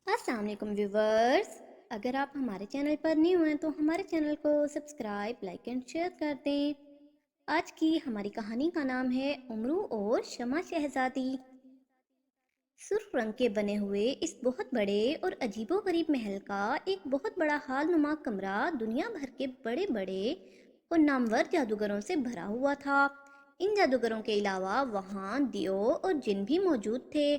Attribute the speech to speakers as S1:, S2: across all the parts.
S1: السلام علیکم ویورز، اگر آپ ہمارے چینل پر نیو ہیں تو ہمارے چینل کو سبسکرائب، لائک اینڈ شیئر کر دیں۔ آج کی ہماری کہانی کا نام ہے امرو اور شمع شہزادی۔ سرخ رنگ کے بنے ہوئے اس بہت بڑے اور عجیب و غریب محل کا ایک بہت بڑا حال نما کمرہ دنیا بھر کے بڑے بڑے اور نامور جادوگروں سے بھرا ہوا تھا۔ ان جادوگروں کے علاوہ وہاں دیو اور جن بھی موجود تھے۔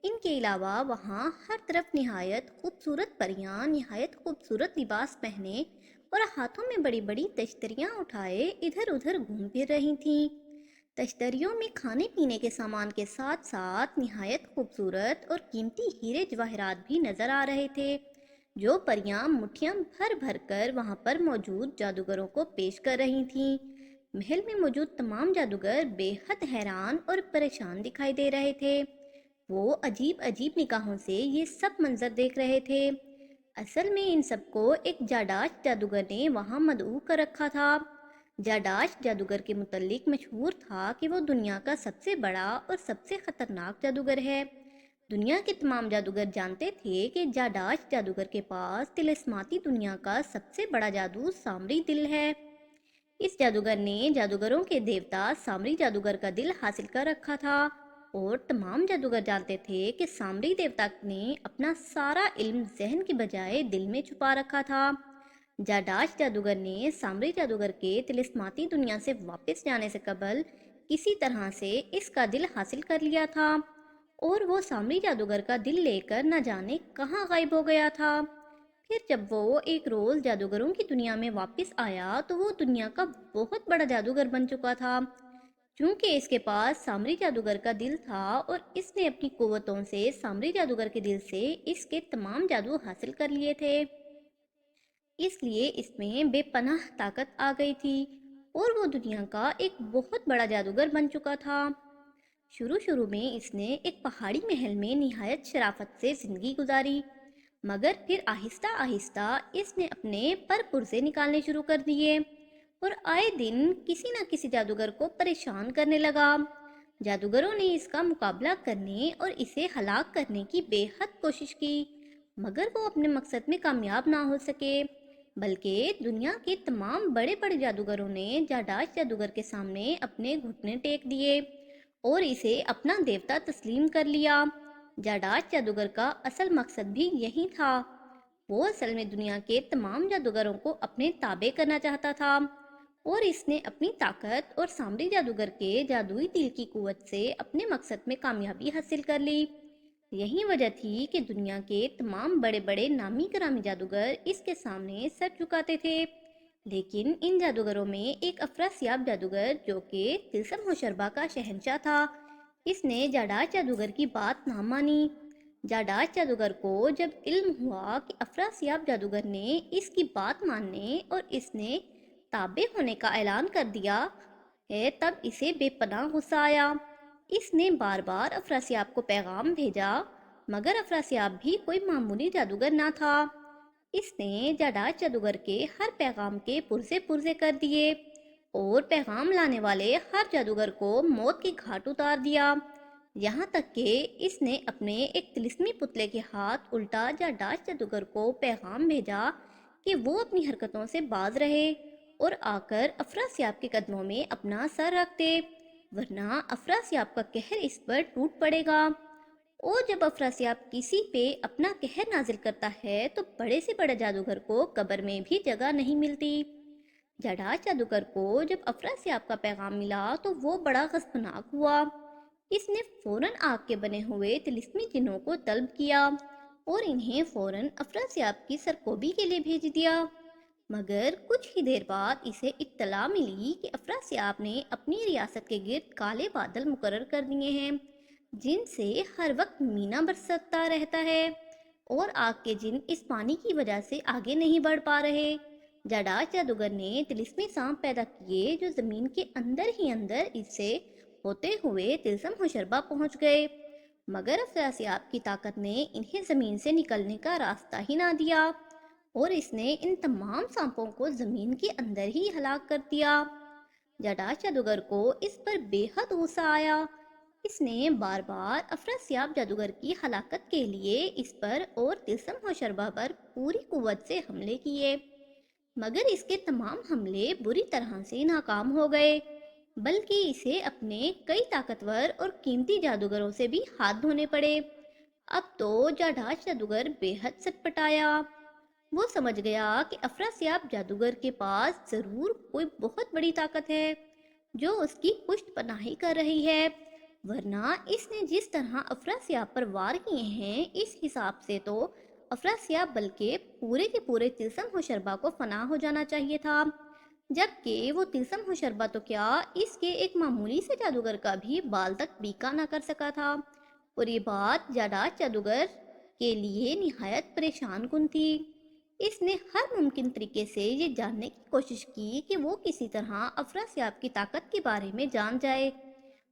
S1: ان کے علاوہ وہاں ہر طرف نہایت خوبصورت پریاں نہایت خوبصورت لباس پہنے اور ہاتھوں میں بڑی بڑی تشتریاں اٹھائے ادھر ادھر گھوم پھر رہی تھیں۔ تشتریوں میں کھانے پینے کے سامان کے ساتھ ساتھ نہایت خوبصورت اور قیمتی ہیرے جواہرات بھی نظر آ رہے تھے، جو پریاں مٹھیاں بھر بھر کر وہاں پر موجود جادوگروں کو پیش کر رہی تھیں۔ محل میں موجود تمام جادوگر بے حد حیران اور پریشان دکھائی دے رہے تھے۔ وہ عجیب عجیب نگاہوں سے یہ سب منظر دیکھ رہے تھے۔ اصل میں ان سب کو ایک جاداش جادوگر نے وہاں مدعو کر رکھا تھا۔ جاداش جادوگر کے متعلق مشہور تھا کہ وہ دنیا کا سب سے بڑا اور سب سے خطرناک جادوگر ہے۔ دنیا کے تمام جادوگر جانتے تھے کہ جاداش جادوگر کے پاس طلسماتی دنیا کا سب سے بڑا جادو سامری دل ہے۔ اس جادوگر نے جادوگروں کے دیوتا سامری جادوگر کا دل حاصل کر رکھا تھا، اور تمام جادوگر جانتے تھے کہ سامری دیوتا نے اپنا سارا علم ذہن کی بجائے دل میں چھپا رکھا تھا۔ جاداش جادوگر نے سامری جادوگر کے طلسماتی دنیا سے واپس جانے سے قبل کسی طرح سے اس کا دل حاصل کر لیا تھا، اور وہ سامری جادوگر کا دل لے کر نہ جانے کہاں غائب ہو گیا تھا۔ پھر جب وہ ایک روز جادوگروں کی دنیا میں واپس آیا تو وہ دنیا کا بہت بڑا جادوگر بن چکا تھا۔ چونکہ اس کے پاس سامری جادوگر کا دل تھا اور اس نے اپنی قوتوں سے سامری جادوگر کے دل سے اس کے تمام جادو حاصل کر لیے تھے، اس لیے اس میں بے پناہ طاقت آ گئی تھی اور وہ دنیا کا ایک بہت بڑا جادوگر بن چکا تھا۔ شروع میں اس نے ایک پہاڑی محل میں نہایت شرافت سے زندگی گزاری، مگر پھر آہستہ آہستہ اس نے اپنے پر پرزے نکالنے شروع کر دیے اور آئے دن کسی نہ کسی جادوگر کو پریشان کرنے لگا۔ جادوگروں نے اس کا مقابلہ کرنے اور اسے ہلاک کرنے کی بے حد کوشش کی، مگر وہ اپنے مقصد میں کامیاب نہ ہو سکے، بلکہ دنیا کے تمام بڑے بڑے جادوگروں نے جاداش جادوگر کے سامنے اپنے گھٹنے ٹیک دیے اور اسے اپنا دیوتا تسلیم کر لیا۔ جاداش جادوگر کا اصل مقصد بھی یہی تھا۔ وہ اصل میں دنیا کے تمام جادوگروں کو اپنے تابع کرنا چاہتا تھا، اور اس نے اپنی طاقت اور سامری جادوگر کے جادوئی دل کی قوت سے اپنے مقصد میں کامیابی حاصل کر لی۔ یہی وجہ تھی کہ دنیا کے تمام بڑے بڑے نامی گرامی جادوگر اس کے سامنے سر جھکاتے تھے، لیکن ان جادوگروں میں ایک افراسیاب جادوگر جو کہ تلسم و شربا کا شہنشاہ تھا، اس نے جاداش جادوگر کی بات نہ مانی۔ جاداش جادوگر کو جب علم ہوا کہ افراسیاب جادوگر نے اس کی بات ماننے اور اس نے تابع ہونے کا اعلان کر دیا ہے، تب اسے بے پناہ غصہ آیا۔ اس نے بار بار افراسیاب کو پیغام بھیجا، مگر افراسیاب بھی کوئی معمولی جادوگر نہ تھا۔ اس نے جاداش جادوگر کے ہر پیغام کے پرزے پرزے کر دیے اور پیغام لانے والے ہر جادوگر کو موت کے گھاٹ اتار دیا، یہاں تک کہ اس نے اپنے ایک طلسمی پتلے کے ہاتھ الٹا جاداش جادوگر کو پیغام بھیجا کہ وہ اپنی حرکتوں سے باز رہے اور آ کر افراسیاب کے قدموں میں اپنا سر رکھ دے، ورنہ افراسیاب کا قہر اس پر ٹوٹ پڑے گا، اور جب افراسیاب کسی پہ اپنا قہر نازل کرتا ہے تو بڑے سے بڑے جادوگر کو قبر میں بھی جگہ نہیں ملتی۔ جاداش جادوگر کو جب افراسیاب کا پیغام ملا تو وہ بڑا غضبناک ہوا۔ اس نے فوراً آگ کے بنے ہوئے طلسمی جنوں کو طلب کیا اور انہیں فوراً افراسیاب کی سرکوبی کے لیے بھیج دیا، مگر کچھ ہی دیر بعد اسے اطلاع ملی کہ افراسیاب نے اپنی ریاست کے گرد کالے بادل مقرر کر دیے ہیں، جن سے ہر وقت مینا برستا رہتا ہے، اور آگ کے جن اس پانی کی وجہ سے آگے نہیں بڑھ پا رہے۔ جاداش جادوگر نے طلسمی سانپ پیدا کیے جو زمین کے اندر ہی اندر اس سے ہوتے ہوئے تلسم ہوشربا پہنچ گئے، مگر افراسیاب کی طاقت نے انہیں زمین سے نکلنے کا راستہ ہی نہ دیا، اور اس نے ان تمام سانپوں کو زمین کے اندر ہی ہلاک کر دیا۔ جاداش جادوگر کو اس پر بے حد غصہ آیا۔ اس نے بار بار افراسیاب جادوگر کی ہلاکت کے لیے اس پر اور تلسم و شربا پر پوری قوت سے حملے کیے، مگر اس کے تمام حملے بری طرح سے ناکام ہو گئے، بلکہ اسے اپنے کئی طاقتور اور قیمتی جادوگروں سے بھی ہاتھ دھونے پڑے۔ اب تو جاڈاش جادوگر بے حد سٹپٹایا۔ وہ سمجھ گیا کہ افراسیاب جادوگر کے پاس ضرور کوئی بہت بڑی طاقت ہے جو اس کی پشت پناہی کر رہی ہے، ورنہ اس نے جس طرح افراسیاب پر وار کیے ہیں، اس حساب سے تو افراسیاب بلکہ پورے کے پورے تلسم و شربا کو فنا ہو جانا چاہیے تھا، جبکہ وہ تلسم و شربا تو کیا، اس کے ایک معمولی سے جادوگر کا بھی بال تک بیکا نہ کر سکا تھا، اور یہ بات جاڈاش جادوگر کے لیے نہایت پریشان کن تھی۔ اس نے ہر ممکن طریقے سے یہ جاننے کی کوشش کی کہ وہ کسی طرح افراسیاب کی طاقت کے بارے میں جان جائے،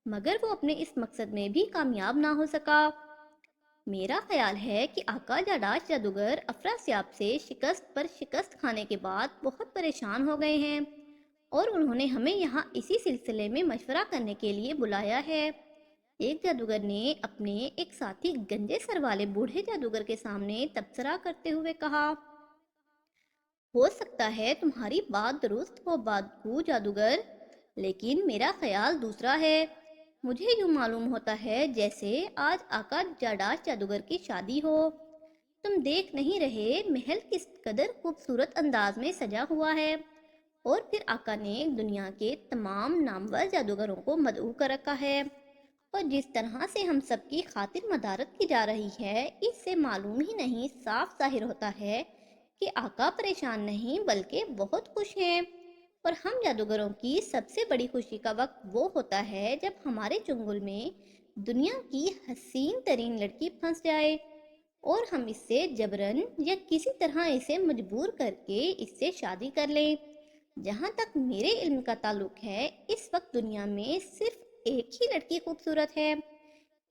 S1: مگر وہ اپنے اس مقصد میں بھی کامیاب نہ ہو سکا۔ میرا خیال ہے کہ آقا جاڈاش جادوگر افراسیاب سے شکست پر شکست کھانے کے بعد بہت پریشان ہو گئے ہیں، اور انہوں نے ہمیں یہاں اسی سلسلے میں مشورہ کرنے کے لیے بلایا ہے۔ ایک جادوگر نے اپنے ایک ساتھی گنجے سر والے بوڑھے جادوگر کے سامنے تبصرہ کرتے ہوئے کہا، ہو سکتا ہے تمہاری بات درست ہو بادکو جادوگر، لیکن میرا خیال دوسرا ہے۔ مجھے یوں معلوم ہوتا ہے جیسے آج آقا جاڈاش جادوگر کی شادی ہو۔ تم دیکھ نہیں رہے محل کس قدر خوبصورت انداز میں سجا ہوا ہے، اور پھر آقا نے دنیا کے تمام نامور جادوگروں کو مدعو کر رکھا ہے، اور جس طرح سے ہم سب کی خاطر مدارت کی جا رہی ہے، اس سے معلوم ہی نہیں صاف ظاہر ہوتا ہے کہ آقا پریشان نہیں بلکہ بہت خوش ہیں، اور ہم جادوگروں کی سب سے بڑی خوشی کا وقت وہ ہوتا ہے جب ہمارے چنگل میں دنیا کی حسین ترین لڑکی پھنس جائے، اور ہم اس سے جبرن یا کسی طرح اسے مجبور کر کے اس سے شادی کر لیں۔ جہاں تک میرے علم کا تعلق ہے، اس وقت دنیا میں صرف ایک ہی لڑکی خوبصورت ہے،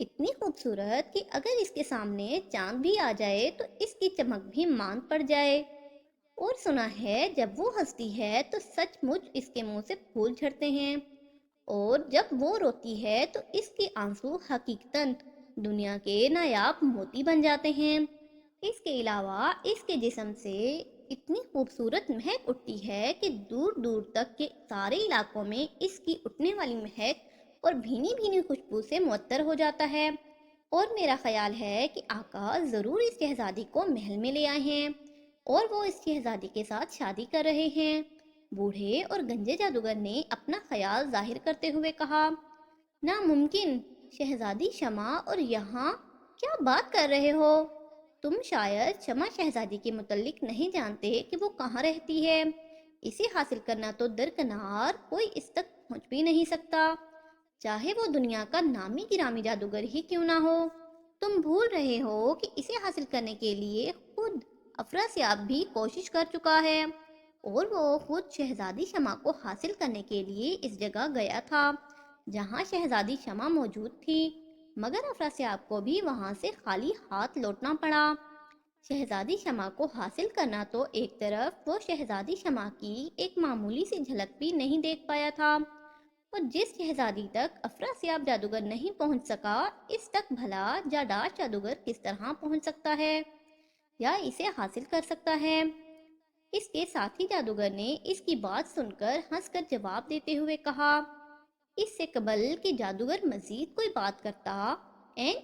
S1: اتنی خوبصورت کہ اگر اس کے سامنے چاند بھی آ جائے تو اس کی چمک بھی ماند پڑ جائے، اور سنا ہے جب وہ ہنستی ہے تو سچ مچ اس کے منہ سے پھول جھڑتے ہیں، اور جب وہ روتی ہے تو اس کے آنسو حقیقتاً دنیا کے نایاب موتی بن جاتے ہیں۔ اس کے علاوہ اس کے جسم سے اتنی خوبصورت مہک اٹھتی ہے کہ دور دور تک کے سارے علاقوں میں اس کی اٹھنے والی مہک اور بھینی بھینی خوشبو سے معطر ہو جاتا ہے، اور میرا خیال ہے کہ آقا ضرور اس شہزادی کو محل میں لے آئے ہیں، اور وہ اس شہزادی کے ساتھ شادی کر رہے ہیں۔ بوڑھے اور گنجے جادوگر نے اپنا خیال ظاہر کرتے ہوئے کہا، ناممکن، شہزادی شمع، اور یہاں کیا بات کر رہے ہو؟ تم شاید شمع شہزادی کے متعلق نہیں جانتے کہ وہ کہاں رہتی ہے۔ اسے حاصل کرنا تو درکنار کوئی اس تک پہنچ بھی نہیں سکتا، چاہے وہ دنیا کا نامی گرامی جادوگر ہی کیوں نہ ہو۔ تم بھول رہے ہو کہ اسے حاصل کرنے کے لیے خود افراسیاب بھی کوشش کر چکا ہے، اور وہ خود شہزادی شمع کو حاصل کرنے کے لیے اس جگہ گیا تھا جہاں شہزادی شمع موجود تھی، مگر افراسیاب کو بھی وہاں سے خالی ہاتھ لوٹنا پڑا۔ شہزادی شمع کو حاصل کرنا تو ایک طرف، وہ شہزادی شمع کی ایک معمولی سی جھلک بھی نہیں دیکھ پایا تھا، اور جس شہزادی تک افراسیاب جادوگر نہیں پہنچ سکا، اس تک بھلا جاڈاش جادوگر کس طرح پہنچ سکتا ہے یا اسے حاصل کر سکتا ہے؟ اس کے ساتھی جادوگر نے اس کی بات سن کر ہنس کر جواب دیتے ہوئے کہا، اس سے قبل کہ جادوگر مزید کوئی بات کرتا،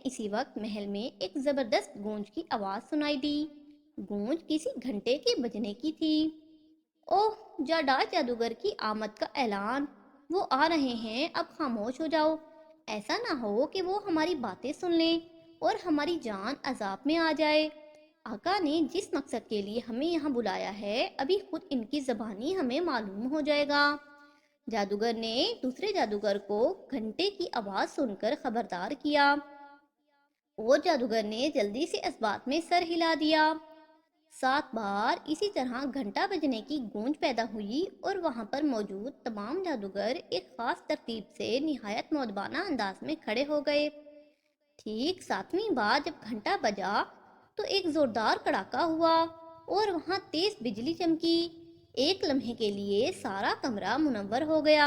S1: اسی وقت محل میں ایک زبردست گونج کی آواز سنائی دی۔ گونج کسی گھنٹے کے بجنے کی تھی۔ اوہ، جاڈاش جادوگر کی آمد کا اعلان! وہ آ رہے ہیں، اب خاموش ہو جاؤ، ایسا نہ ہو کہ وہ ہماری باتیں سن لیں اور ہماری جان عذاب میں آ جائے۔ آقا نے جس مقصد کے لیے ہمیں یہاں بلایا ہے، ابھی خود ان کی زبانی ہمیں معلوم ہو جائے گا۔ جادوگر نے دوسرے جادوگر کو گھنٹے کی آواز سن کر خبردار کیا، اور جادوگر نے جلدی سے اس بات میں سر ہلا دیا۔ 7 بار اسی طرح گھنٹہ بجنے کی گونج پیدا ہوئی، اور وہاں پر موجود تمام جادوگر ایک خاص ترتیب سے نہایت مؤدبانہ انداز میں کھڑے ہو گئے۔ ٹھیک 7ویں بار جب گھنٹہ بجا تو ایک زوردار کڑاکا ہوا، اور وہاں تیز بجلی چمکی۔ ایک لمحے کے لیے سارا کمرہ منور ہو گیا۔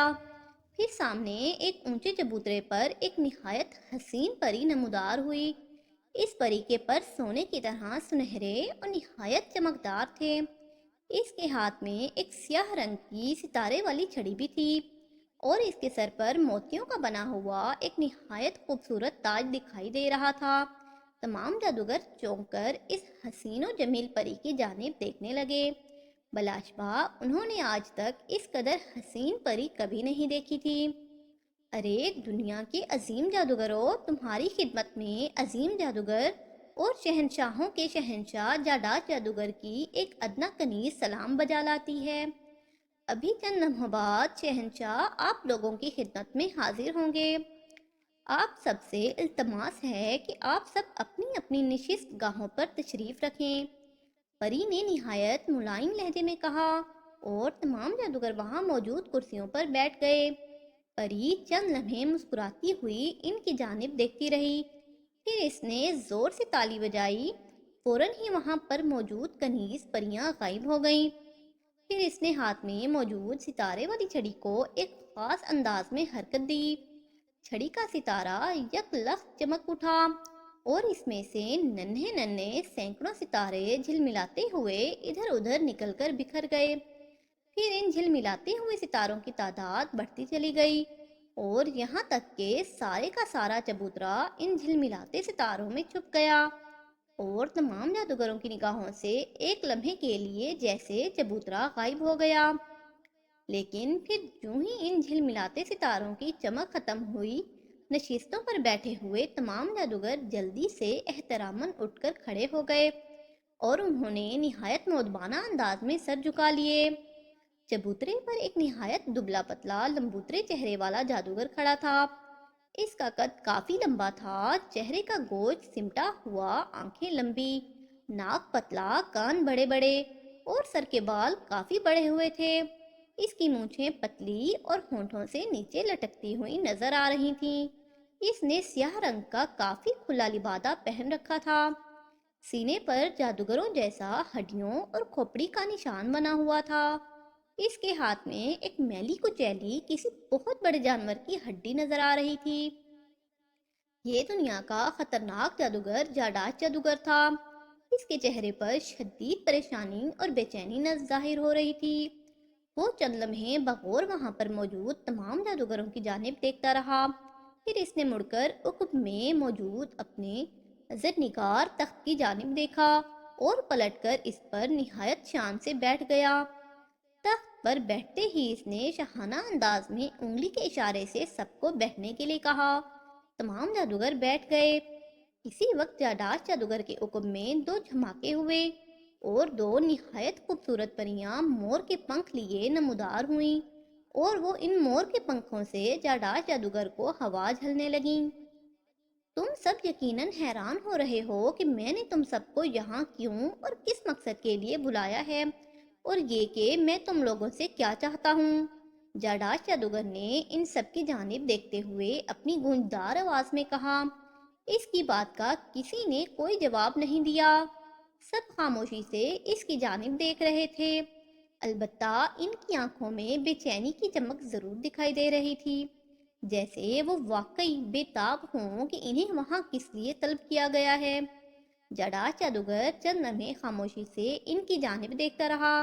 S1: پھر سامنے ایک اونچے چبوترے پر ایک نہایت حسین پری نمودار ہوئی۔ اس پری کے پر سونے کی طرح سنہرے اور نہایت چمکدار تھے۔ اس کے ہاتھ میں ایک سیاہ رنگ کی ستارے والی چھڑی بھی تھی اور اس کے سر پر موتیوں کا بنا ہوا ایک نہایت خوبصورت تاج دکھائی دے رہا تھا۔ تمام جادوگر چونک کر اس حسین و جمیل پری کی جانب دیکھنے لگے۔ بلاشبہ انہوں نے آج تک اس قدر حسین پری کبھی نہیں دیکھی تھی۔ ارے دنیا کے عظیم جادوگروں، تمہاری خدمت میں عظیم جادوگر اور شہنشاہوں کے شہنشاہ جاڈاس جادوگر کی ایک ادنا کنیز سلام بجا لاتی ہے۔ ابھی چند لمحوں بعد شہنشاہ آپ لوگوں کی خدمت میں حاضر ہوں گے۔ آپ سب سے التماس ہے کہ آپ سب اپنی اپنی نشست گاہوں پر تشریف رکھیں، پری نے نہایت ملائم لہجے میں کہا، اور تمام جادوگر وہاں موجود کرسیوں پر بیٹھ گئے۔ پری چند لمحے مسکراتی ہوئی ان کی جانب دیکھتی رہی، پھر اس نے زور سے تالی بجائی۔ فوراً ہی وہاں پر موجود کنیز پریاں غائب ہو گئیں۔ پھر اس نے ہاتھ میں موجود ستارے والی چھڑی کو ایک خاص انداز میں حرکت دی۔ چھڑی کا ستارہ یک لخت چمک اٹھا اور اس میں سے ننھے ننھے سینکڑوں ستارے جھلملاتے ہوئے ادھر ادھر نکل کر بکھر گئے۔ پھر ان جھلملاتے ہوئے ستاروں کی تعداد بڑھتی چلی گئی اور یہاں تک کہ سارے کا سارا چبوترا ان جھلملاتے ستاروں میں چھپ گیا اور تمام جادوگروں کی نگاہوں سے ایک لمحے کے لیے جیسے چبوترا غائب ہو گیا۔ لیکن پھر یوں ہی ان جھلملاتے ستاروں کی چمک ختم ہوئی، نشستوں پر بیٹھے ہوئے تمام جادوگر جلدی سے احتراماً اٹھ کر کھڑے ہو گئے اور انہوں نے نہایت مؤدبانہ انداز میں سر جھکا لیے۔ چبوترے پر ایک نہایت دبلا پتلا لمبوترے چہرے والا جادوگر کھڑا تھا۔ اس کا قد کافی لمبا تھا، چہرے کا گوشت سمٹا ہوا، آنکھیں لمبی، ناک پتلا، کان بڑے بڑے اور سر کے بال کافی بڑے ہوئے تھے۔ اس کی مونچھیں پتلی اور ہونٹوں سے نیچے لٹکتی ہوئی نظر آ رہی تھیں۔ اس نے سیاہ رنگ کا کافی کھلا لبادہ پہن رکھا تھا۔ سینے پر جادوگروں جیسا ہڈیوں اور کھوپڑی کا نشان بنا ہوا تھا۔ اس کے ہاتھ میں ایک میلی کچیلی کسی بہت بڑے جانور کی ہڈی نظر آ رہی تھی۔ یہ دنیا کا خطرناک جادوگر جاڈاس جادوگر تھا۔ اس کے چہرے پر شدید پریشانی اور بے چینی ظاہر ہو رہی تھی۔ وہ چند لمحے بغور وہاں پر موجود تمام جادوگروں کی جانب دیکھتا رہا، پھر اس نے مڑ کر عقب میں موجود اپنے زرنگار تخت کی جانب دیکھا اور پلٹ کر اس پر نہایت شان سے بیٹھ گیا۔ تخت پر بیٹھتے ہی اس نے شاہانہ انداز میں انگلی کے اشارے سے سب کو بیٹھنے کے لیے کہا۔ تمام جادوگر بیٹھ گئے۔ اسی وقت جاڈاس جادوگر کے عقب میں دو دھماکے ہوئے اور دو نہایت خوبصورت پریاں مور کے پنکھ لیے نمودار ہوئیں اور وہ ان مور کے پنکھوں سے جاڈاس جادوگر کو ہوا جھلنے لگیں۔ تم سب یقیناً حیران ہو رہے ہو کہ میں نے تم سب کو یہاں کیوں اور کس مقصد کے لیے بلایا ہے، اور یہ کہ میں تم لوگوں سے کیا چاہتا ہوں۔ جاڈاس جادوگر نے ان سب کی جانب دیکھتے ہوئے اپنی گونجدار آواز میں کہا۔ اس کی بات کا کسی نے کوئی جواب نہیں دیا، سب خاموشی سے اس کی جانب دیکھ رہے تھے۔ البتہ ان کی آنکھوں میں بے چینی کی چمک ضرور دکھائی دے رہی تھی، جیسے وہ واقعی بے تاب ہوں کہ انہیں وہاں کس لیے طلب کیا گیا ہے۔ جاڈاس جادوگر چند لمحے خاموشی سے ان کی جانب دیکھتا رہا،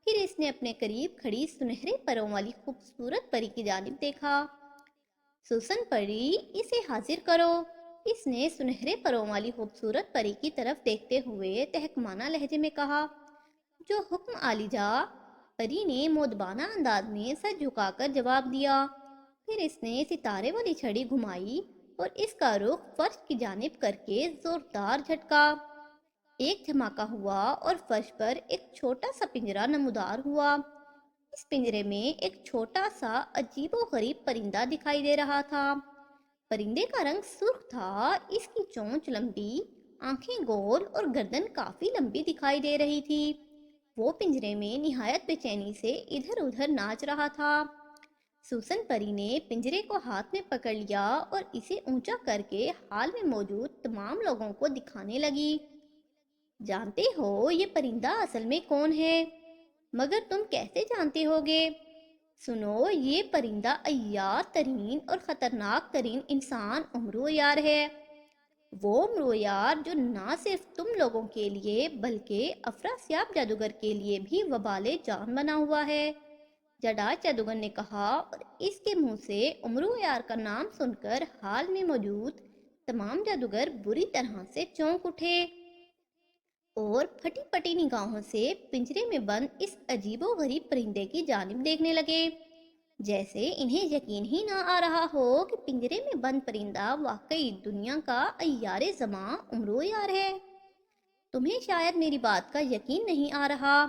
S1: پھر اس نے اپنے قریب کھڑی سنہرے پروں والی خوبصورت پری کی جانب دیکھا۔ سوسن پری، اسے حاضر کرو۔ اس نے سنہرے پروں والی خوبصورت پری کی طرف دیکھتے ہوئے تحکمانہ لہجے میں کہا۔ جو حکم عالی جا، پری نے مؤدبانہ انداز میں سر جھکا کر جواب دیا۔ پھر اس نے ستارے والی چھڑی گھمائی اور اس کا رخ فرش کی جانب کر کے زوردار جھٹکا۔ ایک دھماکہ ہوا اور فرش پر ایک چھوٹا سا پنجرا نمودار ہوا۔ اس پنجرے میں ایک چھوٹا سا عجیب و غریب پرندہ دکھائی دے رہا تھا۔ پرندے کا رنگ سرخ تھا، اس کی چونچ لمبی، آنکھیں گول اور گردن کافی لمبی دکھائی دے رہی تھی۔ وہ پنجرے میں نہایت بے چینی سے ادھر ادھر ناچ رہا تھا۔ سوسن پری نے پنجرے کو ہاتھ میں پکڑ لیا اور اسے اونچا کر کے حال میں موجود تمام لوگوں کو دکھانے لگی۔ جانتے ہو یہ پرندہ اصل میں کون ہے؟ مگر تم کیسے جانتے ہوگے؟ سنو، یہ پرندہ عیار ترین اور خطرناک ترین انسان امرو یار ہے۔ وہ امرو یار جو نہ صرف تم لوگوں کے لیے بلکہ افراسیاب جادوگر کے لیے بھی وبال جان بنا ہوا ہے، جڈاج جادوگر نے کہا، اور اس کے منہ سے امرو یار کا نام سن کر حال میں موجود تمام جادوگر بری طرح سے چونک اٹھے اور پھٹی پٹی نگاہوں سے پنجرے میں بند اس عجیب و غریب پرندے کی جانب دیکھنے لگے، جیسے انہیں یقین ہی نہ آ رہا ہو کہ پنجرے میں بند پرندہ واقعی دنیا کا عیار زماں امرو یار ہے۔ تمہیں شاید میری بات کا یقین نہیں آ رہا،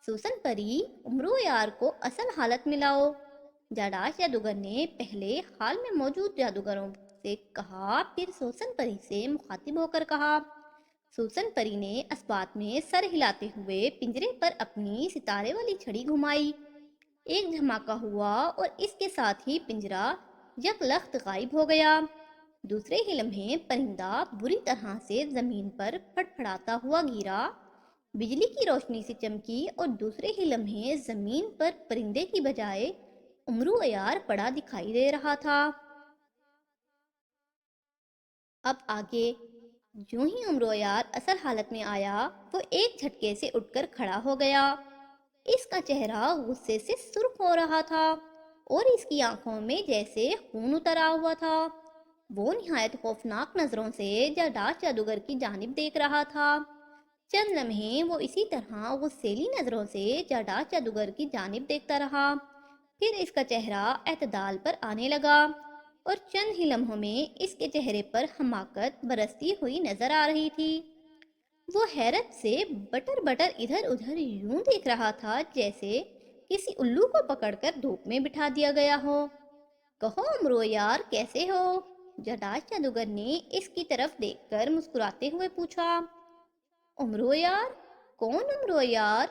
S1: سوسن پری، امرو یار کو اصل حالت میں لاؤ، جاڈاش جادوگر نے پہلے حال میں موجود جادوگروں سے کہا، پھر سوسن پری سے مخاطب ہو کر کہا۔ سوسن پری نے اسبات میں سر ہلاتے ہوئے پنجرے پر اپنی ستارے والی چھڑی گھمائی، ایک دھماکہ ہوا اور اس کے ساتھ ہی پنجرا یکلخت غائب ہو گیا۔ دوسرے ہی لمحے پرندہ بری طرح سے زمین پر پھٹ پھڑاتا ہوا گرا، بجلی کی روشنی سے چمکی اور دوسرے ہی لمحے زمین پر پرندے کی بجائے امرو عیار پڑا دکھائی دے رہا تھا۔ اب آگے، جو ہی امرو یار اصل حالت میں آیا، وہ ایک جھٹکے سے اٹھ کر کھڑا ہو گیا۔ اس کا چہرہ غصے سے سرخ ہو رہا تھا اور اس کی آنکھوں میں جیسے خون اترا ہوا تھا۔ وہ نہایت خوفناک نظروں سے جاڈاش جادوگر کی جانب دیکھ رہا تھا۔ چند لمحے وہ اسی طرح غصیلی نظروں سے جاڈاش جادوگر کی جانب دیکھتا رہا، پھر اس کا چہرہ اعتدال پر آنے لگا اور چند ہی لمحوں میں اس کے چہرے پر حماقت برستی ہوئی نظر آ رہی تھی۔ وہ حیرت سے بٹر بٹر ادھر ادھر یوں دیکھ رہا تھا جیسے کسی الو کو پکڑ کر دھوپ میں بٹھا دیا گیا ہو۔ کہو امرو یار، کیسے ہو؟ جڈاج جادوگر نے اس کی طرف دیکھ کر مسکراتے ہوئے پوچھا۔ امرو یار؟ کون امرو یار؟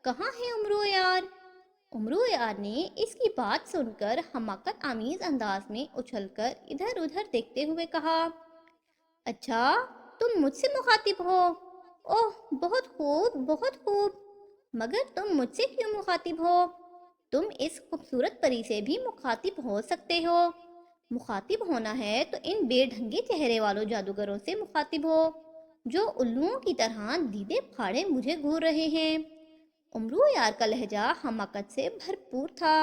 S1: کہاں ہے امرو یار؟ امرو یار نے اس کی بات سن کر حماقت آمیز انداز میں اچھل کر ادھر ادھر دیکھتے ہوئے کہا، اچھا، تم مجھ سے مخاطب ہو؟ اوہ، بہت خوب، بہت خوب، مگر تم مجھ سے کیوں مخاطب ہو؟ تم اس خوبصورت پری سے بھی مخاطب ہو سکتے ہو۔ مخاطب ہونا ہے تو ان بے ڈھنگے چہرے والوں جادوگروں سے مخاطب ہو جو الوؤں کی طرح دیدے پھاڑے مجھے گھور رہے ہیں۔ امرو یار کا لہجہ حماقت سے بھرپور تھا۔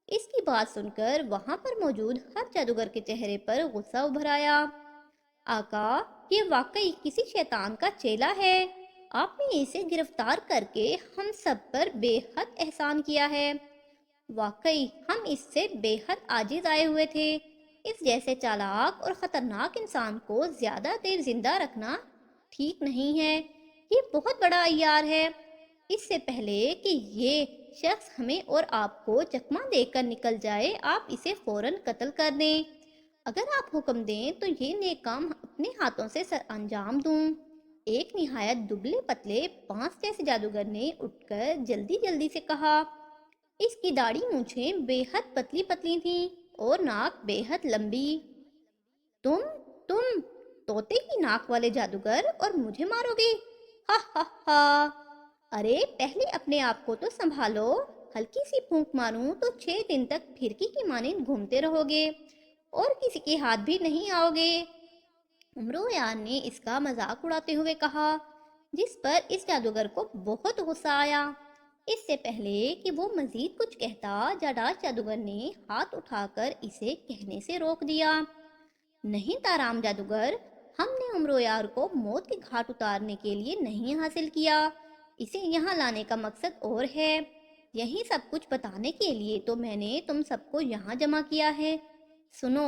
S1: اس کی بات سن کر وہاں پر موجود ہر جادوگر کے چہرے پر غصہ ابھر آیا۔ آقا، یہ واقعی کسی شیطان کا چیلا ہے، آپ نے اسے گرفتار کر کے ہم سب پر بے حد احسان کیا ہے۔ واقعی ہم اس سے بے حد عاجز آئے ہوئے تھے۔ اس جیسے چالاک اور خطرناک انسان کو زیادہ دیر زندہ رکھنا ٹھیک نہیں ہے، یہ بہت بڑا عیار ہے۔ اس سے پہلے کہ یہ شخص ہمیں اور آپ کو چکمہ دے کر نکل جائے، آپ اسے فوراً قتل کر دیں۔ اگر آپ حکم دیں تو یہ نیک کام اپنے ہاتھوں سے سر انجام دوں۔ ایک نہایت دبلے پتلے بانس جیسے جادوگر نے اٹھ کر جلدی جلدی سے کہا۔ اس کی داڑھی مونچھیں بے حد پتلی پتلی تھیں اور ناک بے حد لمبی۔ تم تم طوطے کی ناک والے جادوگر اور مجھے مارو گے؟ ہا ہا ہا! ارے پہلے اپنے آپ کو تو سنبھالو، ہلکی سی پھونک ماروں تو 6 دن تک پھرکی کی مانند گھومتے رہو گے اور کسی کے ہاتھ بھی نہیں آؤ گے۔ امرو یار نے اس کا مذاق اڑاتے ہوئے کہا، جس پر اس جادوگر کو بہت غصہ آیا۔ اس سے پہلے کہ وہ مزید کچھ کہتا، جاڈاش جادوگر نے ہاتھ اٹھا کر اسے کہنے سے روک دیا۔ نہیں تارام جادوگر، ہم نے امرو یار کو موت کے گھاٹ اتارنے کے لیے نہیں حاصل کیا، اسے یہاں لانے کا مقصد اور ہے۔ یہی سب کچھ بتانے کے لیے تو میں نے تم سب کو یہاں جمع کیا ہے۔ سنو،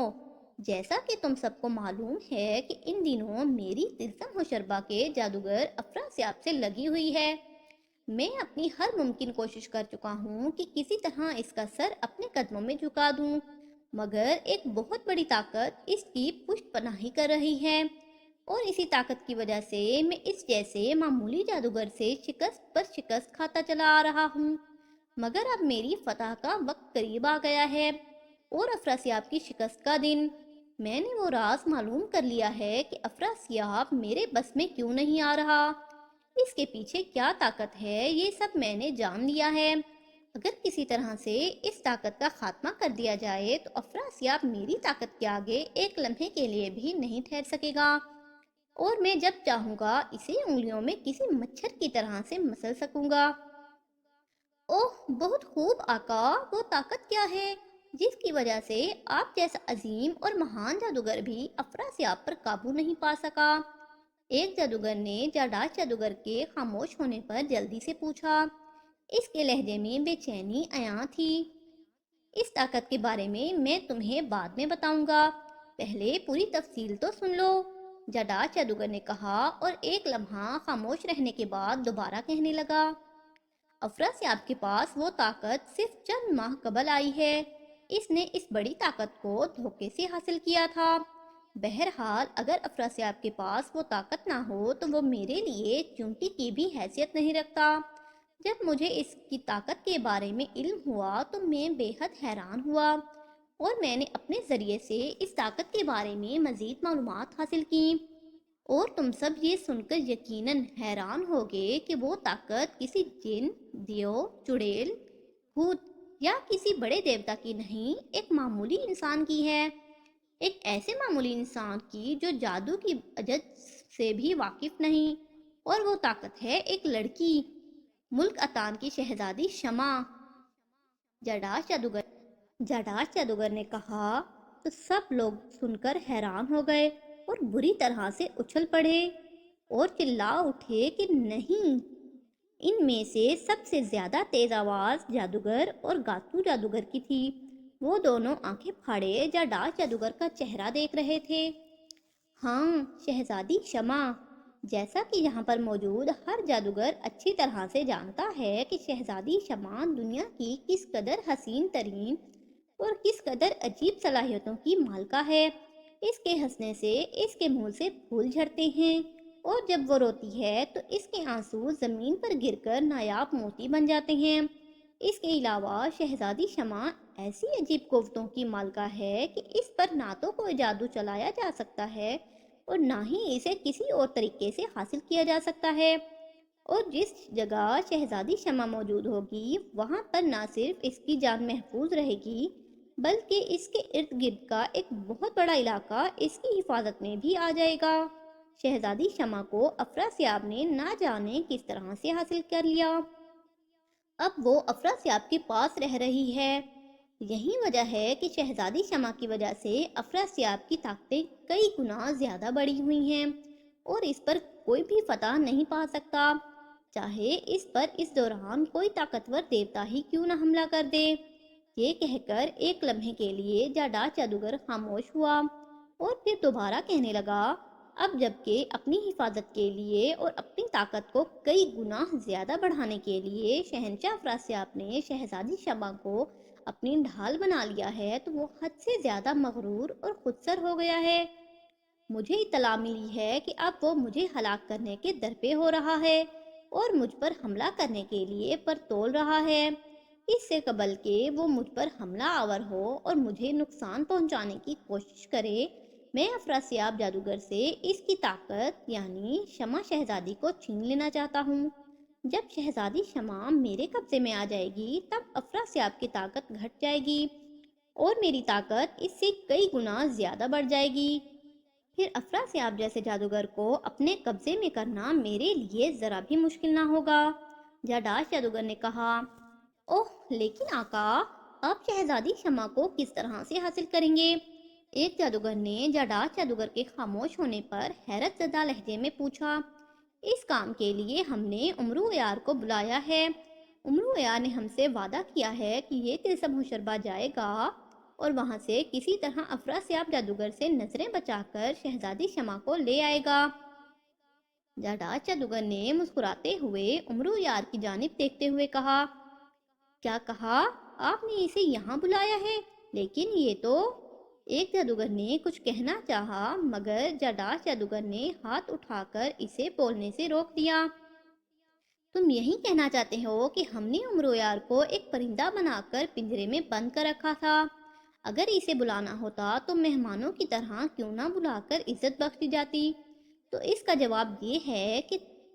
S1: جیسا کہ تم سب کو معلوم ہے کہ ان دنوں میری تلسم ہوشربا کے جادوگر افراسیاب سے لگی ہوئی ہے۔ میں اپنی ہر ممکن کوشش کر چکا ہوں کہ کسی طرح اس کا سر اپنے قدموں میں جھکا دوں، مگر ایک بہت بڑی طاقت اس کی پشت پناہی کر رہی ہے اور اسی طاقت کی وجہ سے میں اس جیسے معمولی جادوگر سے شکست پر شکست کھاتا چلا آ رہا ہوں۔ مگر اب میری فتح کا وقت قریب آ گیا ہے اور افراسیاب کی شکست کا دن۔ میں نے وہ راز معلوم کر لیا ہے کہ افراسیاب میرے بس میں کیوں نہیں آ رہا، اس کے پیچھے کیا طاقت ہے، یہ سب میں نے جان لیا ہے۔ اگر کسی طرح سے اس طاقت کا خاتمہ کر دیا جائے تو افراسیاب میری طاقت کے آگے ایک لمحے کے لیے بھی نہیں ٹھہر سکے گا، اور میں جب چاہوں گا اسے انگلیوں میں کسی مچھر کی طرح سے مسل سکوں گا۔ اوہ بہت خوب آقا، وہ طاقت کیا ہے جس کی وجہ سے آپ جیسا عظیم اور مہان جادوگر بھی افراسیاب پر قابو نہیں پا سکا؟ ایک جادوگر نے جاداش جادوگر کے خاموش ہونے پر جلدی سے پوچھا۔ اس کے لہجے میں بے چینی عیاں تھی۔ اس طاقت کے بارے میں تمہیں بعد میں بتاؤں گا، پہلے پوری تفصیل تو سن لو، جاداش جادوگر نے کہا، اور ایک لمحہ خاموش رہنے کے بعد دوبارہ کہنے لگا۔ افراسیاب کے پاس وہ طاقت صرف چند ماہ قبل آئی ہے۔ اس نے اس بڑی طاقت کو دھوکے سے حاصل کیا تھا۔ بہرحال اگر افراسیاب کے پاس وہ طاقت نہ ہو تو وہ میرے لیے چونٹی کی بھی حیثیت نہیں رکھتا۔ جب مجھے اس کی طاقت کے بارے میں علم ہوا تو میں بے حد حیران ہوا، اور میں نے اپنے ذریعے سے اس طاقت کے بارے میں مزید معلومات حاصل کی، اور تم سب یہ سن کر یقیناً حیران ہوگے کہ وہ طاقت کسی جن، دیو، چڑیل، بھوت یا کسی بڑے دیوتا کی نہیں، ایک معمولی انسان کی ہے، ایک ایسے معمولی انسان کی جو جادو کی اجت سے بھی واقف نہیں، اور وہ طاقت ہے ایک لڑکی، ملک اتان کی شہزادی شمع۔ جاڈاش جادوگر نے کہا تو سب لوگ سن کر حیران ہو گئے اور بری طرح سے اچھل پڑے اور چلا اٹھے کہ نہیں، ان میں سے سب سے زیادہ تیز آواز جادوگر اور گاتو جادوگر کی تھی۔ وہ دونوں آنکھیں پھاڑے جاڈاش جادوگر کا چہرہ دیکھ رہے تھے۔ ہاں شہزادی شمع، جیسا کہ یہاں پر موجود ہر جادوگر اچھی طرح سے جانتا ہے کہ شہزادی شمع دنیا کی کس قدر حسین ترین اور کس قدر عجیب صلاحیتوں کی مالکہ ہے۔ اس کے ہنسنے سے اس کے منہ سے پھول جھڑتے ہیں، اور جب وہ روتی ہے تو اس کے آنسو زمین پر گر کر نایاب موتی بن جاتے ہیں۔ اس کے علاوہ شہزادی شمع ایسی عجیب قوتوں کی مالکہ ہے کہ اس پر نہ تو کوئی جادو چلایا جا سکتا ہے اور نہ ہی اسے کسی اور طریقے سے حاصل کیا جا سکتا ہے، اور جس جگہ شہزادی شمع موجود ہوگی وہاں پر نہ صرف اس کی جان محفوظ رہے گی بلکہ اس کے ارد گرد کا ایک بہت بڑا علاقہ اس کی حفاظت میں بھی آ جائے گا۔ شہزادی شمع کو افراسیاب نے نہ جانے کس طرح سے حاصل کر لیا۔ اب وہ افراسیاب کے پاس رہ رہی ہے۔ یہی وجہ ہے کہ شہزادی شمع کی وجہ سے افراسیاب کی طاقتیں کئی گنا زیادہ بڑھی ہوئی ہیں، اور اس پر کوئی بھی فتح نہیں پا سکتا، چاہے اس پر اس دوران کوئی طاقتور دیوتا ہی کیوں نہ حملہ کر دے۔ یہ کہہ کر ایک لمحے کے لیے جاڈاش جادوگر خاموش ہوا، اور پھر دوبارہ کہنے لگا، اب جبکہ اپنی حفاظت کے لیے اور اپنی طاقت کو کئی گنا زیادہ بڑھانے کے لیے شہنشاہ افراسیاب نے شہزادی شمع کو اپنی ڈھال بنا لیا ہے تو وہ حد سے زیادہ مغرور اور خودسر ہو گیا ہے۔ مجھے اطلاع ملی ہے کہ اب وہ مجھے ہلاک کرنے کے درپے ہو رہا ہے اور مجھ پر حملہ کرنے کے لیے پر تول رہا ہے۔ اس سے قبل کہ وہ مجھ پر حملہ آور ہو اور مجھے نقصان پہنچانے کی کوشش کرے، میں افراسیاب جادوگر سے اس کی طاقت یعنی شمع شہزادی کو چھین لینا چاہتا ہوں۔ جب شہزادی شمع میرے قبضے میں آ جائے گی تب افراسیاب کی طاقت گھٹ جائے گی اور میری طاقت اس سے کئی گنا زیادہ بڑھ جائے گی۔ پھر افراسیاب جیسے جادوگر کو اپنے قبضے میں کرنا میرے لیے ذرا بھی مشکل نہ ہوگا، جاڈاش جادوگر نے کہا۔ اوہ لیکن آقا، آپ شہزادی شمع کو کس طرح سے حاصل کریں گے؟ ایک جادوگر نے جاڈاش جادوگر کے خاموش ہونے پر حیرت زدہ لہجے میں پوچھا۔ اس کام کے لیے ہم نے امرو ایار کو بلایا ہے۔ امرو ایار نے ہم سے وعدہ کیا ہے کہ یہ طلسم ہوشربا جائے گا اور وہاں سے کسی طرح افراسیاب جادوگر سے نظریں بچا کر شہزادی شمع کو لے آئے گا۔ جاڈاش جادوگر نے مسکراتے ہوئے امرو ایار کی جانب دیکھتے ہوئے کہا، کیا کہا؟ آپ نے اسے یہاں بلایا ہے؟ لیکن یہ تو… ایک جادوگر نے کچھ کہنا چاہا مگر جاڈاش جادوگر نے ہاتھ اٹھا کر اسے بولنے سے روک دیا۔ تم یہی کہنا چاہتے ہو کہ ہم نے امرو ایار کو ایک پرندہ بنا کر پنجرے میں بند کر رکھا تھا؟ اگر اسے بلانا ہوتا تو مہمانوں کی طرح کیوں نہ بلا کر عزت بخشی جاتی؟ تو اس کا جواب یہ ہے کہ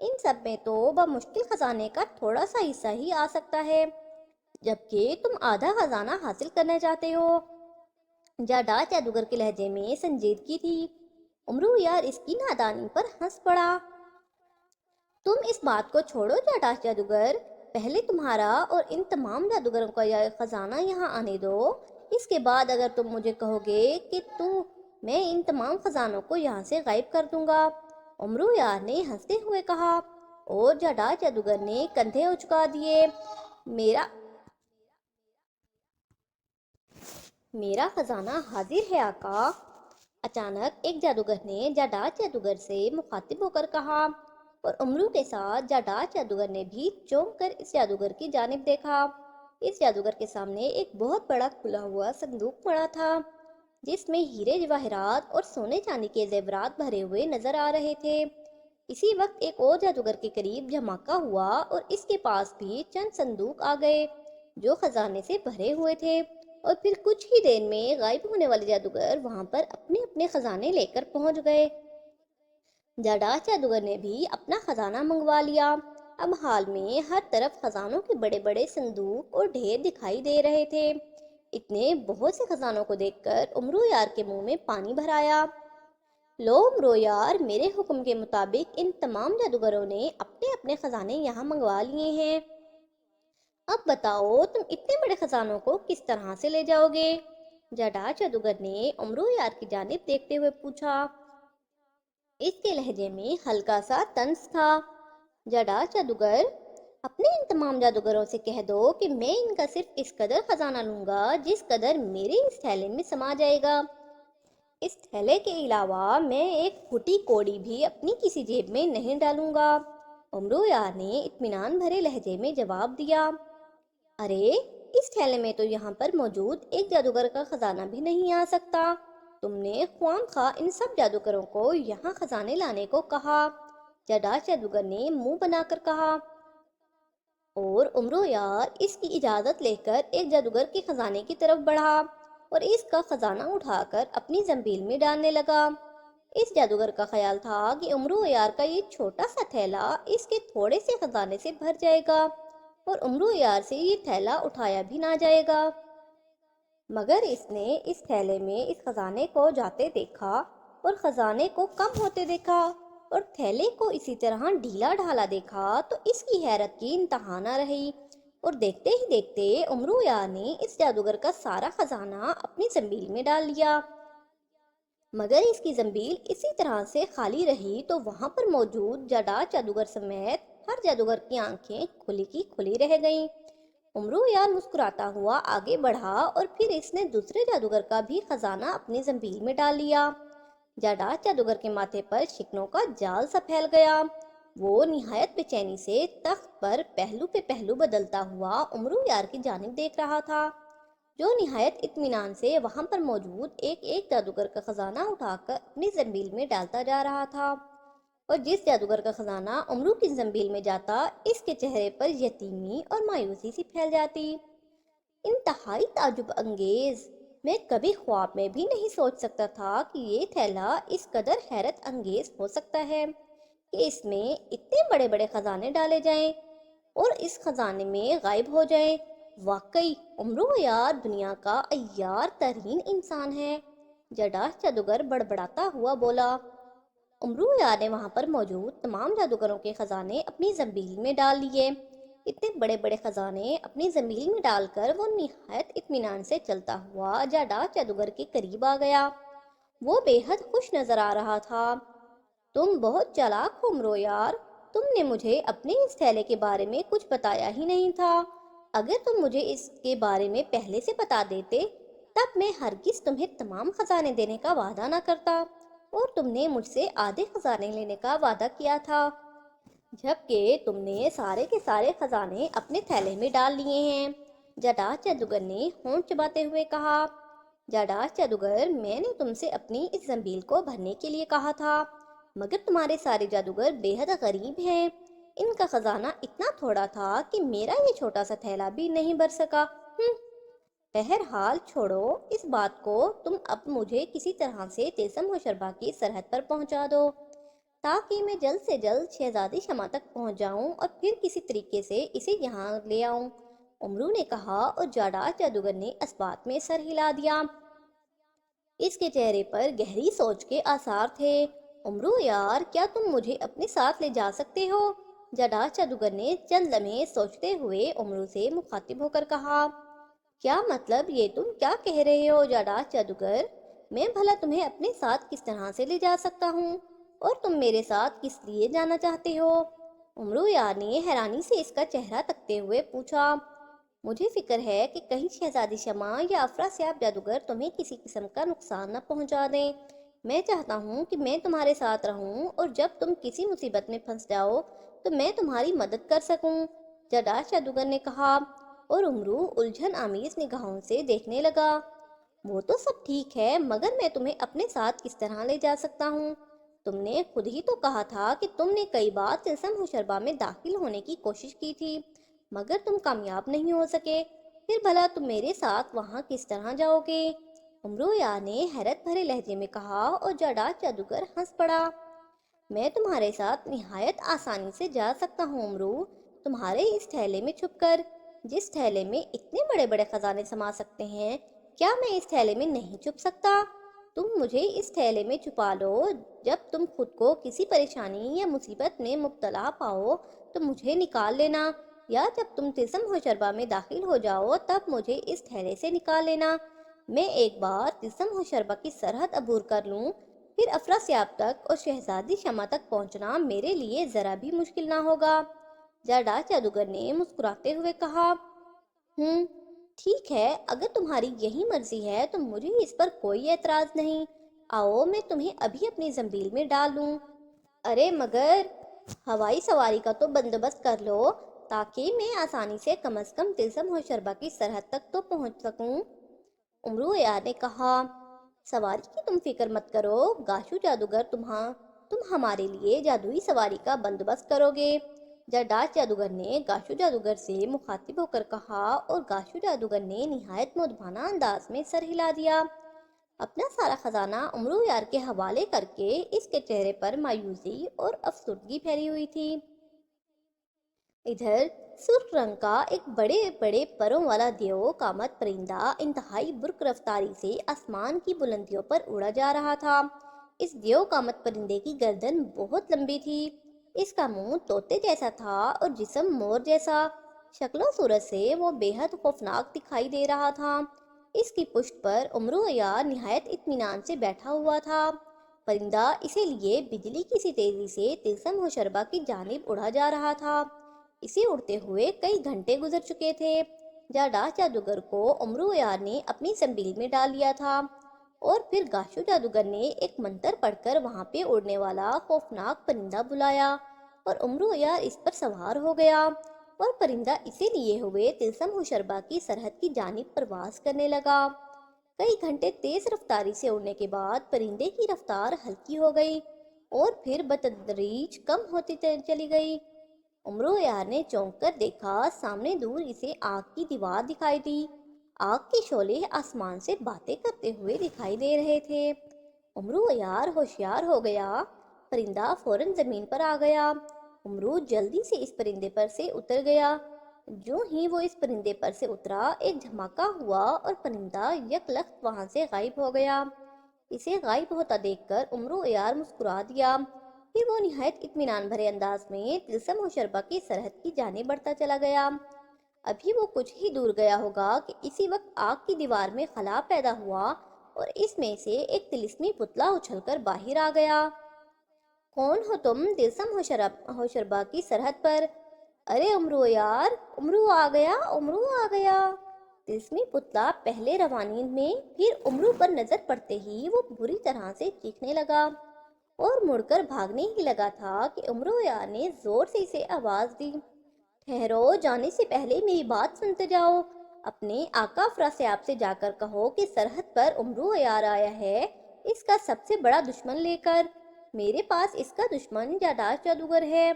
S1: ان سب میں تو بمشکل خزانے کا تھوڑا سا حصہ ہی آ سکتا ہے، جبکہ تم آدھا خزانہ حاصل کرنا چاہتے ہو۔ جاڈا جادوگر کے لہجے میں سنجیدگی تھی۔ امرو یار اس کی نادانی پر ہنس پڑا۔ تم اس بات کو چھوڑو جاڈا جادوگر، پہلے تمہارا اور ان تمام جادوگروں کا یہ خزانہ یہاں آنے دو، اس کے بعد اگر تم مجھے کہو گے کہ میں ان تمام خزانوں کو یہاں سے غائب کر دوں گا، امرو یار نے ہنستے ہوئے کہا، اور جاڈا جادوگر نے کندھے اچکا دیے۔ میرا خزانہ حاضر ہے آقا۔ اچانک ایک جادوگر نے جاڈاج جادوگر سے مخاطب ہو کر کہا، اور امرو کے ساتھ جاڈاج جادوگر نے بھی چونک کر اس جادوگر کی جانب دیکھا۔ اس جادوگر کے سامنے ایک بہت بڑا کھلا ہوا صندوق پڑا تھا، جس میں ہیرے جواہرات اور سونے چاندی کے زیورات بھرے ہوئے نظر آ رہے تھے۔ اسی وقت ایک اور جادوگر کے قریب دھماکہ ہوا اور اس کے پاس بھی چند صندوق آ گئے جو خزانے سے بھرے ہوئے تھے، اور پھر کچھ ہی دیر میں غائب ہونے والے جادوگر وہاں پر اپنے اپنے خزانے لے کر پہنچ گئے۔ جاڈاج جادوگر نے بھی اپنا خزانہ منگوا لیا۔ اب حال میں ہر طرف خزانوں کے بڑے بڑے صندوق اور ڈھیر دکھائی دے رہے تھے۔ اتنے بہت سے خزانوں کو دیکھ کر امرو یار کے منہ میں پانی بھر آیا۔ لو امرو یار، میرے حکم کے مطابق ان تمام جادوگروں نے اپنے اپنے خزانے یہاں منگوا لیے ہیں۔ اب بتاؤ تم اتنے بڑے خزانوں کو کس طرح سے لے جاؤ گے؟ جاڈاج جادوگر نے امرو یار کی جانب دیکھتے ہوئے پوچھا۔ اس کے لہجے میں ہلکا سا طنز تھا۔ جاڈاج جادوگر، اپنے ان تمام جادوگروں سے کہہ دو کہ میں ان کا صرف اس قدر خزانہ لوں گا جس قدر میرے اس تھیلے میں سما جائے گا۔ اس تھیلے کے علاوہ میں ایک پھوٹی کوڑی بھی اپنی کسی جیب میں نہیں ڈالوں گا۔ امرو یار نے اطمینان بھرے لہجے میں جواب دیا۔ ارے، اس تھیلے میں تو یہاں پر موجود ایک جادوگر کا خزانہ بھی نہیں آ سکتا۔ تم نے خواہ خواہ ان سب جادوگروں کو یہاں خزانے لانے کو کہا۔ جاڈاج جادوگر نے منہ بنا کر کہا، اور امرو یار اس کی اجازت لے کر ایک جادوگر کے خزانے کی طرف بڑھا اور اس کا خزانہ اٹھا کر اپنی زنبیل میں ڈالنے لگا۔ اس جادوگر کا خیال تھا کہ امرو یار کا یہ چھوٹا سا تھیلا اس کے تھوڑے سے خزانے سے بھر جائے گا اور امرو یار سے یہ تھیلا اٹھایا بھی نہ جائے گا۔ مگر اس نے اس تھیلے میں اس خزانے کو جاتے دیکھا اور خزانے کو کم ہوتے دیکھا اور تھیلے کو اسی طرح ڈھیلا ڈھالا دیکھا تو اس کی حیرت کی انتہا نہ رہی، اور دیکھتے ہی دیکھتے امرو یار نے اس جادوگر کا سارا خزانہ اپنی زنبیل میں ڈال لیا۔ مگر اس کی زنبیل اسی طرح سے خالی رہی تو وہاں پر موجود جاڈاج جادوگر سمیت ہر جادوگر کی آنکھیں کھلی کی کھلی رہ گئیں۔ امرو یار مسکراتا ہوا آگے بڑھا اور پھر اس نے دوسرے جادوگر کا بھی خزانہ اپنی زنبیل میں ڈال لیا۔ جاڈاج جادوگر کے ماتھے پر شکنوں کا جال سا پھیل گیا۔ وہ نہایت بے چینی سے تخت پر پہلو پہ پہلو بدلتا ہوا امرو یار کی جانب دیکھ رہا تھا، جو نہایت اطمینان سے وہاں پر موجود ایک ایک جادوگر کا خزانہ اٹھا کر اپنی زنبیل میں ڈالتا جا رہا تھا، اور جس جادوگر کا خزانہ امرو کی زنبیل میں جاتا اس کے چہرے پر یتیمی اور مایوسی سی پھیل جاتی۔ انتہائی تعجب انگیز! میں کبھی خواب میں بھی نہیں سوچ سکتا تھا کہ یہ تھیلا اس قدر حیرت انگیز ہو سکتا ہے کہ اس میں اتنے بڑے بڑے خزانے ڈالے جائیں اور اس خزانے میں غائب ہو جائیں۔ واقعی امرو یار دنیا کا عیار ترین انسان ہے، جاڈاج جادوگر بڑبڑاتا ہوا بولا۔ امرو یار نے وہاں پر موجود تمام جادوگروں کے خزانے اپنی زنبیل میں ڈال لیے۔ اتنے بڑے بڑے خزانے اپنی زنبیل میں ڈال کر وہ نہایت اطمینان سے چلتا ہوا جاڈاج جادوگر کے قریب آ گیا۔ وہ بے حد خوش نظر آ رہا تھا۔ تم بہت چالاک ہو امرو یار، تم نے مجھے اپنے اس تھیلے کے بارے میں کچھ بتایا ہی نہیں تھا۔ اگر تم مجھے اس کے بارے میں پہلے سے بتا دیتے تب میں ہرگز تمہیں تمام خزانے دینے کا وعدہ نہ کرتا، اور تم نے مجھ سے آدھے خزانے لینے کا وعدہ کیا تھا، جبکہ تم نے سارے کے سارے خزانے اپنے تھیلے میں ڈال لیے ہیں۔ جاڈاج جادوگر نے ہونٹ چباتے ہوئے کہا۔ جاڈاج جادوگر، میں نے تم سے اپنی اس زنبیل کو بھرنے کے لیے کہا تھا، مگر تمہارے سارے جادوگر بے حد غریب ہیں، ان کا خزانہ اتنا تھوڑا تھا کہ میرا یہ چھوٹا سا تھیلا بھی نہیں بھر سکا۔ بہرحال چھوڑو اس بات کو، تم اب مجھے کسی طرح سے تیسم و شربا کی سرحد پر پہنچا دو۔ تاکہ میں جلد سے جلد شہزادی شمع تک پہنچ جاؤں اور پھر کسی طریقے سے اسے یہاں لے آؤں، امرو نے کہا، اور جاداز جادوگر نے اس بات میں سر ہلا دیا۔ اس کے چہرے پر گہری سوچ کے آثار تھے۔ امرو یار، کیا تم مجھے اپنے ساتھ لے جا سکتے ہو؟ جاداز جادوگر نے چند لمحے سوچتے ہوئے امرو سے مخاطب ہو کر کہا۔ کیا مطلب؟ یہ تم کیا کہہ رہے ہو جاداز جادوگر؟ میں بھلا تمہیں اپنے ساتھ کس طرح سے لے جا سکتا ہوں؟ اور تم میرے ساتھ کس لیے جانا چاہتے ہو؟ امرو یار نے حیرانی سے اس کا چہرہ تکتے ہوئے پوچھا۔ مجھے فکر ہے کہ کہیں شہزادی شمع یا افراسیاب جادوگر تمہیں کسی قسم کا نقصان نہ پہنچا دیں۔ میں چاہتا ہوں کہ میں تمہارے ساتھ رہوں اور جب تم کسی مصیبت میں پھنس جاؤ تو میں تمہاری مدد کر سکوں، جاداز جادوگر نے کہا، اور امرو الجھن آمیز نگاہوں سے دیکھنے لگا۔ وہ تو سب ٹھیک ہے، مگر میں تمہیں اپنے ساتھ کس طرح لے جا سکتا ہوں؟ تم نے خود ہی تو کہا تھا کہ تم نے کئی بار تلسم ہوشربا میں داخل ہونے کی کوشش کی تھی، مگر تم کامیاب نہیں ہو سکے۔ پھر بھلا تم میرے ساتھ وہاں کس طرح جاؤ گے؟ امرو یا نے حیرت بھرے لہجے میں کہا، اور جاداز جادوگر ہنس پڑا۔ میں تمہارے ساتھ نہایت آسانی سے جا سکتا ہوں امرو، تمہارے اس تھیلے میں چھپ کر، جس تھیلے میں اتنے بڑے بڑے خزانے سما سکتے ہیں۔ کیا میں اس تھیلے میں نہیں چھپ سکتا؟ تم مجھے اس تھیلے میں چھپا لو، جب تم خود کو کسی پریشانی یا مصیبت میں مبتلا پاؤ تو مجھے نکال لینا، یا جب تم تلسم ہوشربا میں داخل ہو جاؤ تب مجھے اس تھیلے سے نکال لینا۔ میں ایک بار تلسم ہوشربا کی سرحد عبور کر لوں، پھر افراسیاب تک اور شہزادی شمع تک پہنچنا میرے لیے ذرا بھی مشکل نہ ہوگا۔ جاداز جادوگر نے مسکراتے ہوئے کہا، ٹھیک ہے، اگر تمہاری یہی مرضی ہے تو مجھے اس پر کوئی اعتراض نہیں۔ آؤ میں تمہیں ابھی اپنی زنبیل میں ڈال لوں۔ ارے مگر ہوائی سواری کا تو بندوبست کر لو، تاکہ میں آسانی سے کم از کم تلسم ہوشربا کی سرحد تک تو پہنچ سکوں، امرو یا نے کہا۔ سواری کی تم فکر مت کرو گاشو جادوگر، تم ہمارے لیے جادوئی سواری کا بندوبست کرو گے، جاداز جادوگر نے گاشو جادوگر سے مخاطب ہو کر کہا، اور گاشو جادوگر نے نہایت مؤدبانہ انداز میں سر ہلا دیا۔ اپنا سارا خزانہ امرو یار کے حوالے کر کے اس کے چہرے پر مایوسی اور افسردگی پھیلی ہوئی تھی۔ ادھر سرخ رنگ کا ایک بڑے بڑے پروں والا دیو قامت پرندہ انتہائی برق رفتاری سے آسمان کی بلندیوں پر اڑا جا رہا تھا۔ اس دیو قامت پرندے کی گردن بہت لمبی تھی، اس کا منہ طوطے جیسا تھا اور جسم مور جیسا۔ شکل و صورت سے وہ بے حد خوفناک دکھائی دے رہا تھا۔ اس کی پشت پر امرو یار نہایت اطمینان سے بیٹھا ہوا تھا۔ پرندہ اسے لیے بجلی کی سی تیزی سے تلسم ہوشربا کی جانب اڑا جا رہا تھا۔ اسے اڑتے ہوئے کئی گھنٹے گزر چکے تھے۔ جاداز جادوگر کو امرو یار نے اپنی زنبیل میں ڈال لیا تھا، اور پھر گاشو جادوگر نے ایک منتر پڑھ کر وہاں پہ اڑنے والا خوفناک پرندہ بلایا، اور امرو یار اس پر سوار ہو گیا، اور پرندہ اسے لیے ہوئے تلسم ہوشربا کی سرحد کی جانب پرواز کرنے لگا۔ کئی گھنٹے تیز رفتاری سے اڑنے کے بعد پرندے کی رفتار ہلکی ہو گئی اور پھر بتدریج کم ہوتی چلی گئی۔ امرو یار نے چونک کر دیکھا، سامنے دور اسے آگ کی دیوار دکھائی دی۔ آگ کے شعلے آسمان سے باتیں کرتے ہوئے دکھائی دے رہے تھے۔ امرو یار ہوشیار ہو گیا، پرندہ فوراً زمین پر آ گیا۔ امرو جلدی سے اس پرندے پر سے اتر گیا۔ جو ہی وہ اس پرندے پر سے اترا، ایک دھماکہ ہوا اور پرندہ یک لخت وہاں سے غائب ہو گیا۔ اسے غائب ہوتا دیکھ کر امرو یار مسکرا دیا، پھر وہ نہایت اطمینان بھرے انداز میں تلسم ہوشربا کی سرحد کی جانب بڑھتا چلا گیا۔ ابھی وہ کچھ ہی دور گیا ہوگا کہ اسی وقت آگ کی دیوار میں خلا پیدا ہوا اور اس میں سے ایک طلسمی پتلا اچھل کر باہر آ گیا۔ کون ہو تم تلسم ہوشربا کی سرحد پر؟ ارے امرو یار، امرو آ گیا، امرو آ گیا۔ طلسمی پتلا پہلے روانی میں، پھر امرو پر نظر پڑتے ہی وہ بری طرح سے چیخنے لگا اور مڑ کر بھاگنے ہی لگا تھا کہ امرو یار نے زور سے اسے آواز دی، ٹھہرو، جانے سے پہلے میری بات سنتے جاؤ۔ اپنے آقا افراسیاب سے جا کر کہو کہ سرحد پر امرو یار آیا ہے، اس کا سب سے بڑا دشمن لے کر۔ میرے پاس اس کا دشمن جاداز جادوگر ہے،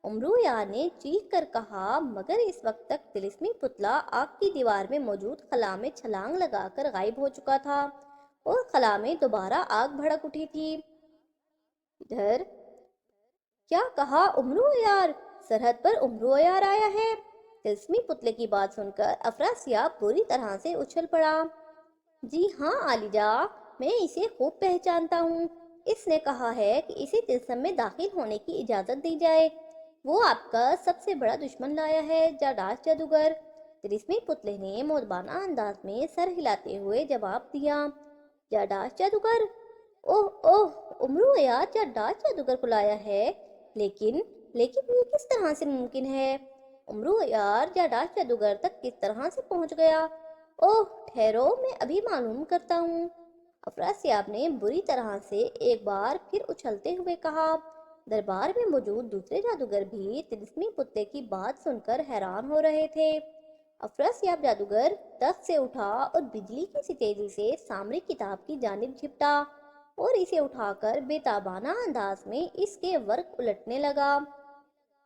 S1: امرو یار نے چیخ کر کہا، مگر اس وقت تک طلسمی پتلا آگ کی دیوار میں موجود خلا میں چھلانگ لگا کر غائب ہو چکا تھا اور خلا میں دوبارہ آگ بھڑک اٹھی تھی۔ ادھر کیا کہا امرو یار؟ سرحد پر امرو یار آیا ہے؟ تلسمی پتلے کی بات سن کر افراسیاب پوری طرح سے اچھل پڑا۔ جی ہاں عالیجا، میں اسے خوب پہچانتا ہوں۔ اس نے کہا ہے کہ اسے تلسم میں داخل ہونے کی اجازت دی جائے۔ وہ آپ کا سب سے بڑا دشمن لایا ہے، جاداش جادوگر۔ تلسمی پتلے نے مودبانہ انداز میں سر ہلاتے ہوئے جواب دیا۔ جاداش جادوگر؟ اوہ اوہ، امرو یار جاداش جادوگر کو لایا ہے؟ لیکن لیکن یہ کس طرح سے ممکن ہے؟ امرو یار جاداش جادوگر تک کس طرح سے پہنچ گیا؟ اوہ ٹھہرو، میں ابھی معلوم کرتا ہوں۔ افراسیاب نے بری طرح سے ایک بار پھر اچھلتے ہوئے کہا۔ دربار میں موجود دوسرے جادوگر بھی تلسمی پتے کی بات سن کر حیران ہو رہے تھے۔ افراسیاب جادوگر تخت سے اٹھا اور بجلی کی سی تیزی سے سامری کتاب کی جانب جھپٹا اور اسے اٹھا کر بے تابانہ انداز میں اس کے ورق الٹنے لگا۔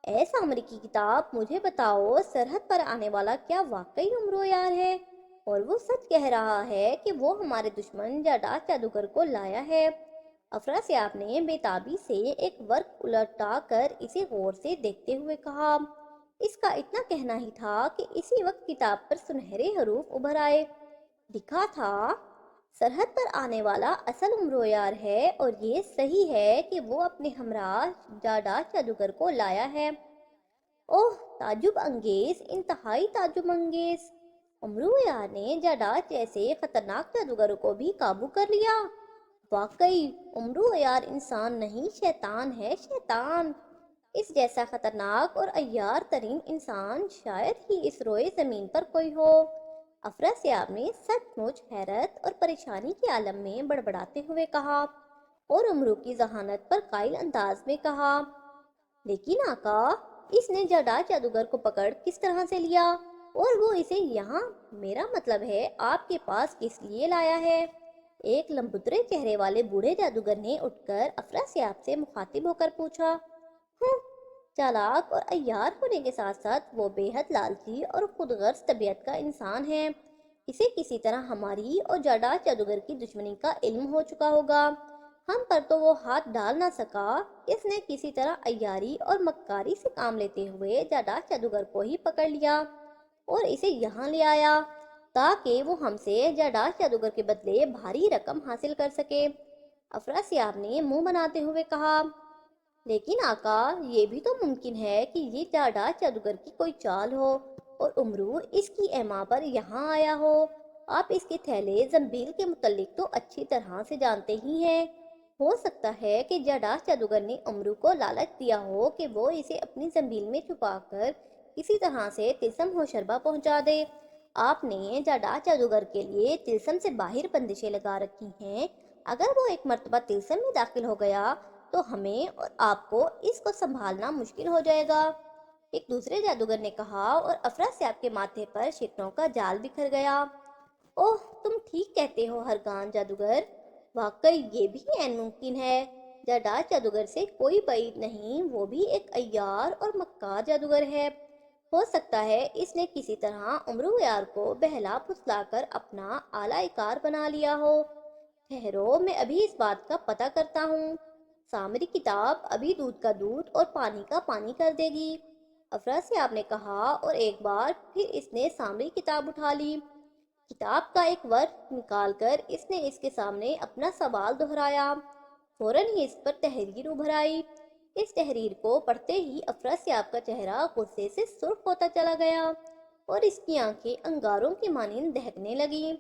S1: اے سامری کی کتاب، مجھے بتاؤ، سرحد پر آنے والا کیا واقعی امرو یار ہے؟ اور وہ سچ کہہ رہا ہے کہ وہ ہمارے دشمن جاداش جادوگر کو لایا ہے؟ افراسیاب نے بے تابی سے ایک ورق الٹا کر اسے غور سے دیکھتے ہوئے کہا۔ اس کا اتنا کہنا ہی تھا کہ اسی وقت کتاب پر سنہرے حروف ابھر آئے۔ لکھا تھا، سرحد پر آنے والا اصل امرو یار ہے، اور یہ صحیح ہے کہ وہ اپنے ہمراہ جاداش جادوگر کو لایا ہے۔ اوہ تعجب انگیز، انتہائی تعجب انگیز! امرو یار نے جاداش جیسے خطرناک جادوگروں کو بھی قابو کر لیا؟ واقعی امرو یار انسان نہیں، شیطان ہے، شیطان! اس جیسا خطرناک اور عیار ترین انسان شاید ہی اس روئے زمین پر کوئی ہو۔ افراسیاب نے سچ مچ حیرت اور پریشانی کے عالم میں بڑبڑاتے ہوئے کہا، اور امرو کی ذہانت پر قائل انداز میں کہا، لیکن آقا، اس نے جاداش جادوگر کو پکڑ کس طرح سے لیا، اور وہ اسے یہاں، میرا مطلب ہے آپ کے پاس، کس لیے لایا ہے؟ ایک لمبودرے چہرے والے بوڑھے جادوگر نے اٹھ کر افراسیاب سے مخاطب ہو کر پوچھا۔ چالاک اور عیار ہونے کے ساتھ ساتھ وہ بے حد لالچی اور خود غرض طبیعت کا انسان ہے۔ اسے کسی طرح ہماری اور جاداش جادوگر کی دشمنی کا علم ہو چکا ہوگا۔ ہم پر تو وہ ہاتھ ڈال نہ سکا۔ اس نے کسی طرح عیاری اور مکاری سے کام لیتے ہوئے جاداش جادوگر کو ہی پکڑ لیا اور اسے یہاں لے آیا تاکہ وہ ہم سے جاداش جادوگر کے بدلے بھاری رقم حاصل کر سکے۔ افراسیاب نے منہ بناتے ہوئے کہا، لیکن آقا، یہ بھی تو ممکن ہے کہ یہ جاداش جادوگر کی کوئی چال ہو اور امرو اس کی ایما پر یہاں آیا ہو۔ آپ اس کے تھیلے زنبیل کے متعلق تو اچھی طرح سے جانتے ہی ہیں۔ ہو سکتا ہے کہ جاداش جادوگر نے امرو کو لالچ دیا ہو کہ وہ اسے اپنی زنبیل میں چھپا کر کسی طرح سے تلسم ہو شربا پہنچا دے۔ آپ نے جاداش جادوگر کے لیے تلسم سے باہر بندشیں لگا رکھی ہیں۔ اگر وہ ایک مرتبہ تلسم میں داخل ہو گیا تو ہمیں اور آپ کو اس کو سنبھالنا مشکل ہو جائے گا، ایک دوسرے جادوگر نے کہا، اور افراسیاب کے ماتھے پر شکنوں کا جال بکھر گیا۔ اوہ، تم ٹھیک کہتے ہو ہرگان جادوگر، واقعی یہ بھی عین ممکن ہے۔ جاداش جادوگر سے کوئی بعید نہیں، وہ بھی ایک عیار اور مکار جادوگر ہے۔ ہو سکتا ہے اس نے کسی طرح امرو یار کو بہلا پھسلا کر اپنا اعلی کار بنا لیا ہو۔ ٹھہرو، میں ابھی اس بات کا پتہ کرتا ہوں۔ سامری کتاب ابھی دودھ کا دودھ اور پانی کا پانی کر دے گی، افراسیاب نے کہا، اور ایک بار پھر اس نے سامری کتاب اٹھا لی۔ کتاب کا ایک ورق نکال کر اس نے اس کے سامنے اپنا سوال دہرایا۔ فوراً ہی اس پر تحریر ابھر آئی۔ اس تحریر کو پڑھتے ہی افراسیاب کا چہرہ غصے سے سرخ ہوتا چلا گیا اور اس کی آنکھیں انگاروں کی مانند دہکنے لگیں۔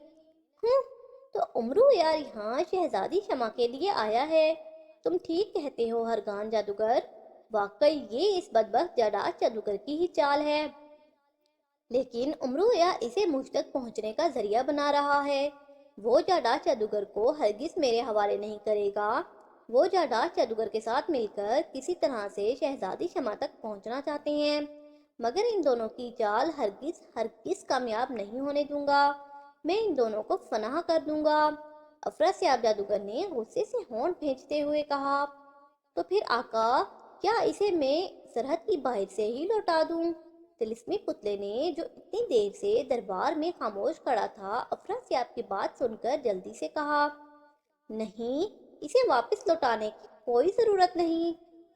S1: تو امرو یار یہاں شہزادی شمع کے لیے آیا ہے؟ تم ٹھیک کہتے ہو ہرگان جادوگر، واقعی یہ اس بدبخت جاداش جادوگر کی ہی چال ہے۔ لیکن امرو یار اسے مجھ تک پہنچنے کا ذریعہ بنا رہا ہے۔ وہ جاداش جادوگر کو ہرگز میرے حوالے نہیں کرے گا۔ وہ جاداش جادوگر کے ساتھ مل کر کسی طرح سے شہزادی شمع تک پہنچنا چاہتے ہیں، مگر ان دونوں کی چال ہرگز کامیاب نہیں ہونے دوں گا۔ میں ان دونوں کو فنا کر دوں گا۔ افراسیاب جادوگر نے غصے سے ہونٹ بھینچتے ہوئے کہا، تو پھر آقا، کیا اسے میں سرحد کی باہر سے ہی لوٹا دوں؟ تلسمی پتلے نے، جو اتنی دیر سے دربار میں خاموش کھڑا تھا، افراسیاب کی بات سن کر جلدی سے کہا، نہیں، اسے واپس لوٹانے کی کوئی ضرورت نہیں۔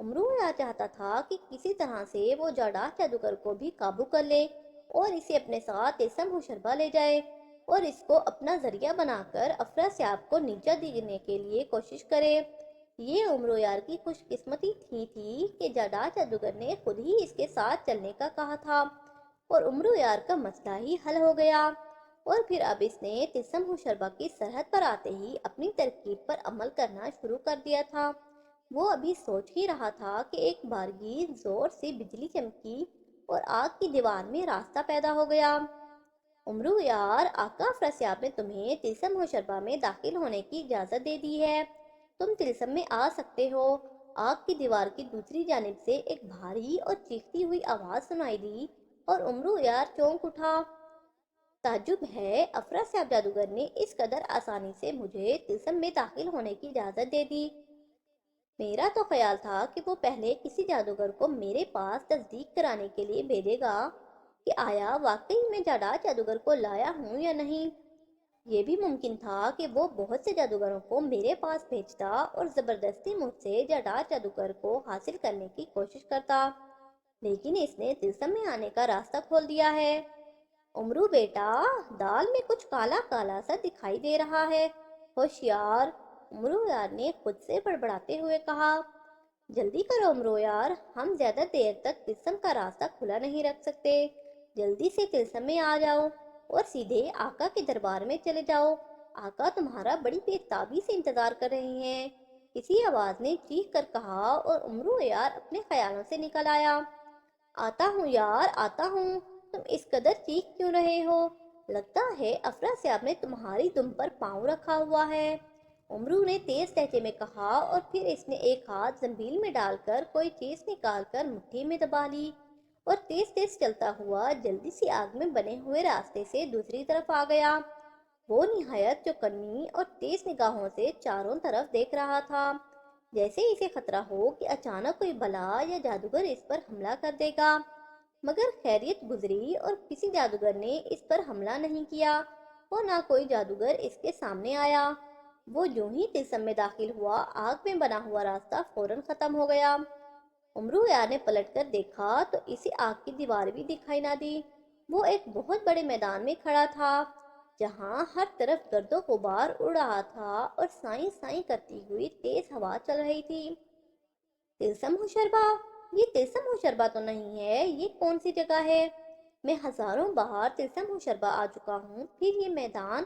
S1: امرو یا چاہتا تھا کہ کسی طرح سے وہ جاداز جادوگر کو بھی قابو کر لے اور اسے اپنے ساتھ تلسم ہوشربا لے جائے اور اس کو اپنا ذریعہ بنا کر افراسیاب کو نیچا دینے کے لیے کوشش کرے۔ یہ امرو یار کی خوش قسمتی تھی کہ جاداز جادوگر نے خود ہی اس کے ساتھ چلنے کا کہا تھا اور امرو یار کا مسئلہ ہی حل ہو گیا۔ اور پھر اب اس نے تلسم ہوشربا کی سرحد پر آتے ہی اپنی ترکیب پر عمل کرنا شروع کر دیا تھا۔ وہ ابھی سوچ ہی رہا تھا کہ ایک بارگی زور سے بجلی چمکی اور آگ کی دیوار میں راستہ پیدا ہو گیا۔ امرو یار، آقا افراسیاب نے تمہیں تلسم ہوشربا میں داخل ہونے کی اجازت دے دی ہے، تم تلسم میں آ سکتے ہو۔ آگ کی دیوار کی دوسری جانب سے ایک بھاری اور چیختی ہوئی آواز سنائی دی اور امرو یار چونک اٹھا۔ تعجب ہے، افراسیاب جادوگر نے اس قدر آسانی سے مجھے تلسم میں داخل ہونے کی اجازت دے دی۔ میرا تو خیال تھا کہ وہ پہلے کسی جادوگر کو میرے پاس تصدیق کرانے کے لیے بھیجے گا کہ آیا واقعی میں جاداز جادوگر کو لایا ہوں یا نہیں۔ یہ بھی ممکن تھا کہ وہ بہت سے جادوگروں کو میرے پاس بھیجتا اور زبردستی مجھ سے جاداز جادوگر کو حاصل کرنے کی کوشش کرتا، لیکن اس نے تلسم میں آنے کا راستہ کھول دیا ہے۔ امرو بیٹا، دال میں کچھ کالا کالا سا دکھائی دے رہا ہے، ہوشیار، امرو یار نے خود سے بڑبڑاتے ہوئے کہا۔ جلدی کرو امرو یار، ہم زیادہ دیر تک تلسم کا راستہ کھلا نہیں رکھ سکتے، جلدی سے تلسم میں آ جاؤ اور سیدھے آقا کے دربار میں چلے جاؤ، آقا تمہارا بڑی بےتابی سے انتظار کر رہے ہیں، کسی آواز نے چیخ کر کہا اور امرو یار اپنے خیالوں سے نکل آیا۔ آتا ہوں یار، آتا ہوں، تم اس قدر چیخ کیوں رہے ہو؟ لگتا ہے افراسیاب نے تمہاری دم پر پاؤں رکھا ہوا ہے، امرو نے تیز لہجے میں کہا اور پھر اس نے ایک ہاتھ زنبیل میں ڈال کر کوئی چیز نکال کر مٹھی میں دبا لی اور تیز تیز چلتا ہوا جلدی سی آگ میں بنے ہوئے راستے سے دوسری طرف آ گیا۔ وہ نہایت چوکنی اور تیز نگاہوں سے چاروں طرف دیکھ رہا تھا، جیسے اسے خطرہ ہو کہ اچانک کوئی بلا یا جادوگر اس پر حملہ کر دے گا، مگر خیریت گزری اور کسی جادوگر نے اس پر حملہ نہیں کیا اور نہ کوئی جادوگر اس کے سامنے آیا۔ وہ جو ہی تلسم میں داخل ہوا، آگ میں بنا ہوا راستہ فوراً ختم ہو گیا۔ امرو یار نے پلٹ کر دیکھا تو اسے آگ کی دیوار بھی دکھائی نہ دی۔ وہ ایک بہت بڑے میدان میں کھڑا تھا جہاں ہر طرف گرد و غبار اڑ رہا تھا اور سائیں سائیں کرتی ہوئی تیز ہوا چل رہی تھی۔ تلسم ہوشربا؟ یہ تلسم ہوشربا تو نہیں ہے، یہ کون سی جگہ ہے؟ میں ہزاروں بار تلسم ہوشربا آ چکا ہوں، پھر یہ میدان؟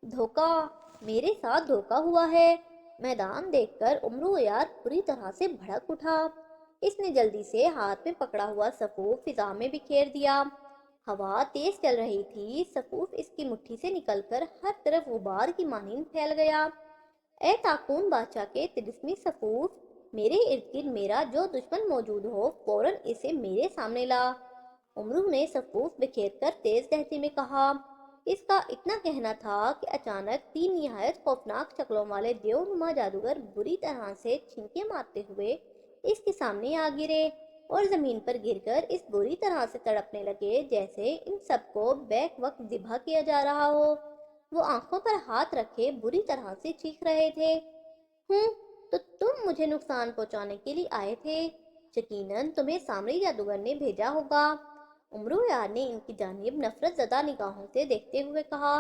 S1: دھوکہ، میرے ساتھ دھوکہ ہوا ہے۔ میدان دیکھ کر امرو یار پوری طرح سے بھڑک اٹھا۔ اس نے جلدی سے ہاتھ میں پکڑا ہوا سفوف فضا میں بکھیر دیا۔ ہوا تیز چل رہی تھی، سفوف اس کی مٹھی سے نکل کر ہر طرف غبار کی مانند پھیل گیا۔ اے تاکون بادشاہ کے طلسمی سفوف، میرے ارد گرد میرا جو دشمن موجود ہو فوراً اسے میرے سامنے لا، امرو نے سفوف بکھیر کر تیز لہجے میں کہا۔ اس کا اتنا کہنا تھا کہ اچانک تین نہایت خوفناک شکلوں والے دیو نما جادوگر بری طرح سے چھینکیں مارتے ہوئے اس کے سامنے آ گرے اور زمین پر گر کر اس بری طرح سے تڑپنے لگے جیسے ان سب کو بیک وقت ذبح کیا جا رہا ہو۔ وہ آنکھوں پر ہاتھ رکھے بری طرح سے چیخ رہے تھے۔ تو تم مجھے نقصان پہنچانے کے لیے آئے تھے، یقیناً تمہیں سامری جادوگر نے بھیجا ہوگا، امرو یار نے ان کی جانب نفرت زدہ نگاہوں سے دیکھتے ہوئے کہا۔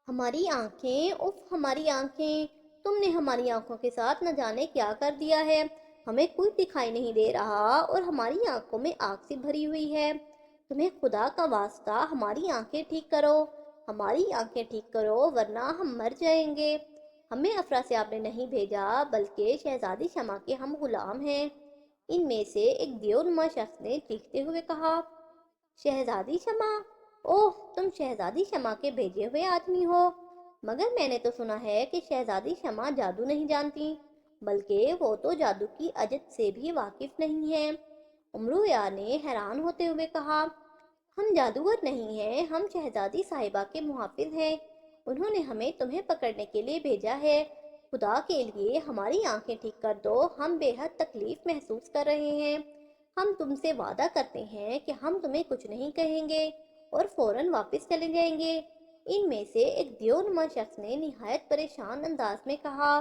S1: ہماری آنکھیں، اف ہماری آنکھیں، تم نے ہماری آنکھوں کے ساتھ نہ جانے کیا کر دیا ہے، ہمیں کچھ دکھائی نہیں دے رہا اور ہماری آنکھوں میں آگ سے بھری ہوئی ہے، تمہیں خدا کا واسطہ ہماری آنکھیں ٹھیک کرو، ہماری آنکھیں ٹھیک کرو ورنہ ہم مر جائیں گے، ہمیں افراسیاب نے نہیں بھیجا بلکہ شہزادی شمع کے ہم غلام ہیں، ان میں سے ایک دیو نما شخص نے چیختے ہوئے کہا۔ شہزادی شمع؟ اوہ، تم شہزادی شمع کے بھیجے ہوئے آدمی ہو، مگر میں نے تو سنا ہے کہ شہزادی شمع جادو نہیں جانتی، بلکہ وہ تو جادو کی اجت سے بھی واقف نہیں ہے، امرو یار نے حیران ہوتے ہوئے کہا۔ ہم جادوگر نہیں ہیں، ہم شہزادی صاحبہ کے محافظ ہیں، انہوں نے ہمیں تمہیں پکڑنے کے لیے بھیجا ہے، خدا کے لیے ہماری آنکھیں ٹھیک کر دو، ہم بے حد تکلیف محسوس کر رہے ہیں، ہم تم سے وعدہ کرتے ہیں کہ ہم تمہیں کچھ نہیں کہیں گے اور فوراً واپس چلے جائیں گے، ان میں سے ایک دیو نما شخص نے نہایت پریشان انداز میں کہا۔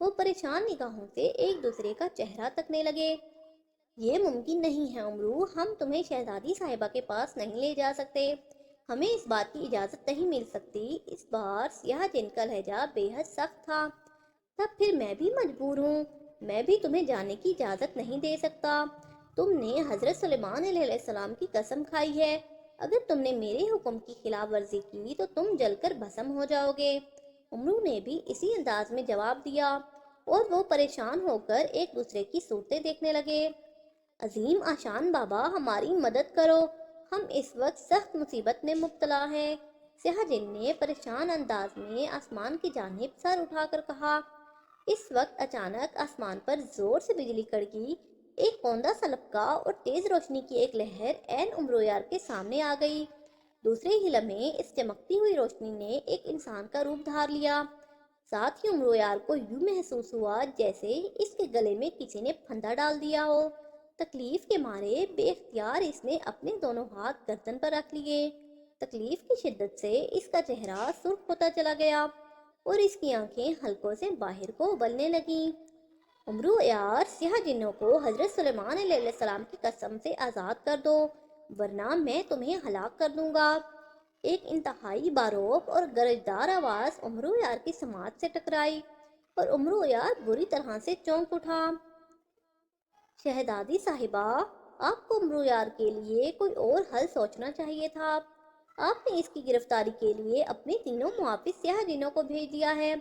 S1: وہ پریشان نگاہوں سے ایک دوسرے کا چہرہ تکنے لگے۔ یہ ممکن نہیں ہے امرو، ہم تمہیں شہزادی صاحبہ کے پاس نہیں لے جا سکتے، ہمیں اس بات کی اجازت نہیں مل سکتی۔ اس بار سیاہ جن کا لہجہ بے حد سخت تھا۔ تب پھر میں بھی مجبور ہوں، میں بھی تمہیں جانے کی اجازت نہیں دے سکتا۔ تم نے حضرت سلیمان علیہ السلام کی قسم کھائی ہے، اگر تم نے میرے حکم کی خلاف ورزی کی تو تم جل کر بھسم ہو جاؤ گے۔ امرو نے بھی اسی انداز میں جواب دیا اور وہ پریشان ہو کر ایک دوسرے کی صورتیں دیکھنے لگے۔ عظیم آشان بابا، ہماری مدد کرو، ہم اس وقت سخت مصیبت میں مبتلا ہیں۔ سیاہ جن نے پریشان انداز میں آسمان کی جانب سر اٹھا کر کہا۔ اس وقت اچانک آسمان پر زور سے بجلی کڑکی، ایک کوندا سا لپکا اور تیز روشنی کی ایک لہر عین امرویار کے سامنے آ گئی۔ دوسرے ہی لمحے اس چمکتی ہوئی روشنی نے ایک انسان کا روپ دھار لیا۔ ساتھ ہی امرویار کو یوں محسوس ہوا جیسے اس کے گلے میں کسی نے پھندا ڈال دیا ہو۔ تکلیف کے مارے بے اختیار اس نے اپنے دونوں ہاتھ گردن پر رکھ لیے۔ تکلیف کی شدت سے اس کا چہرہ سرخ ہوتا چلا گیا اور اس کی آنکھیں حلقوں سے باہر کو ابلنے لگیں۔ امرو یار، سیاہ جنوں کو حضرت سلیمان علیہ السلام کی قسم سے آزاد کر دو، ورنہ میں تمہیں ہلاک کر دوں گا۔ ایک انتہائی باروک اور گرجدار آواز امرو یار کی سماعت سے ٹکرائی اور امرو یار بری طرح سے چونک اٹھا۔ شہزادی صاحبہ، آپ کو امرو یار کے لیے کوئی اور حل سوچنا چاہیے تھا۔ آپ نے اس کی گرفتاری کے لیے اپنے تینوں محافظ سیاہ جنوں کو بھیج دیا ہے۔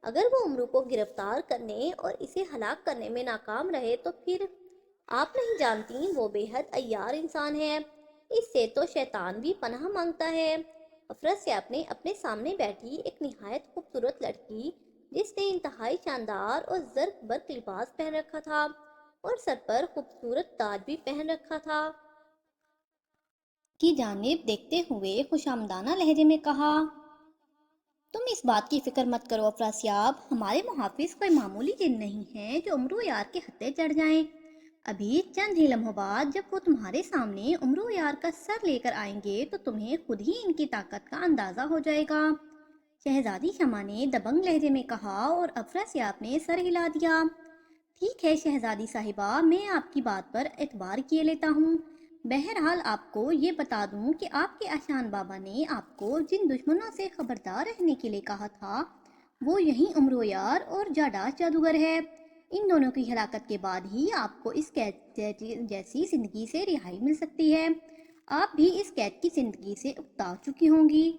S1: اگر وہ امرو کو گرفتار کرنے اور اسے ہلاک کرنے میں ناکام رہے تو پھر آپ نہیں جانتی وہ بے حد عیار انسان ہے، اس سے تو شیطان بھی پناہ مانگتا ہے۔ افراسیاب نے اپنے سامنے بیٹھی ایک نہایت خوبصورت لڑکی، جس نے انتہائی شاندار اور زرق برق لباس پہن رکھا تھا اور سر پر خوبصورت تاج بھی پہن رکھا تھا، کی جانب دیکھتے ہوئے خوشامدانہ لہجے میں کہا۔ تم اس بات کی فکر مت کرو افراسیاب، ہمارے محافظ کوئی معمولی جن نہیں ہیں جو امرو یار کے ہتھے چڑھ جائیں۔ ابھی چند ہی لمحوں بعد جب وہ تمہارے سامنے امرو یار کا سر لے کر آئیں گے تو تمہیں خود ہی ان کی طاقت کا اندازہ ہو جائے گا۔ شہزادی شمع نے دبنگ لہجے میں کہا اور افراسیاب نے سر ہلا دیا۔ ٹھیک ہے شہزادی صاحبہ، میں آپ کی بات پر اعتبار کیے لیتا ہوں۔ بہرحال آپ کو یہ بتا دوں کہ آپ کے آشان بابا نے آپ کو جن دشمنوں سے خبردار رہنے کے لیے کہا تھا وہ یہی امرویار اور جاڈاس جادوگر ہے۔ ان دونوں کی ہلاکت کے بعد ہی آپ کو اس قید جیسی زندگی سے رہائی مل سکتی ہے۔ آپ بھی اس قید کی زندگی سے اکتا چکی ہوں گی۔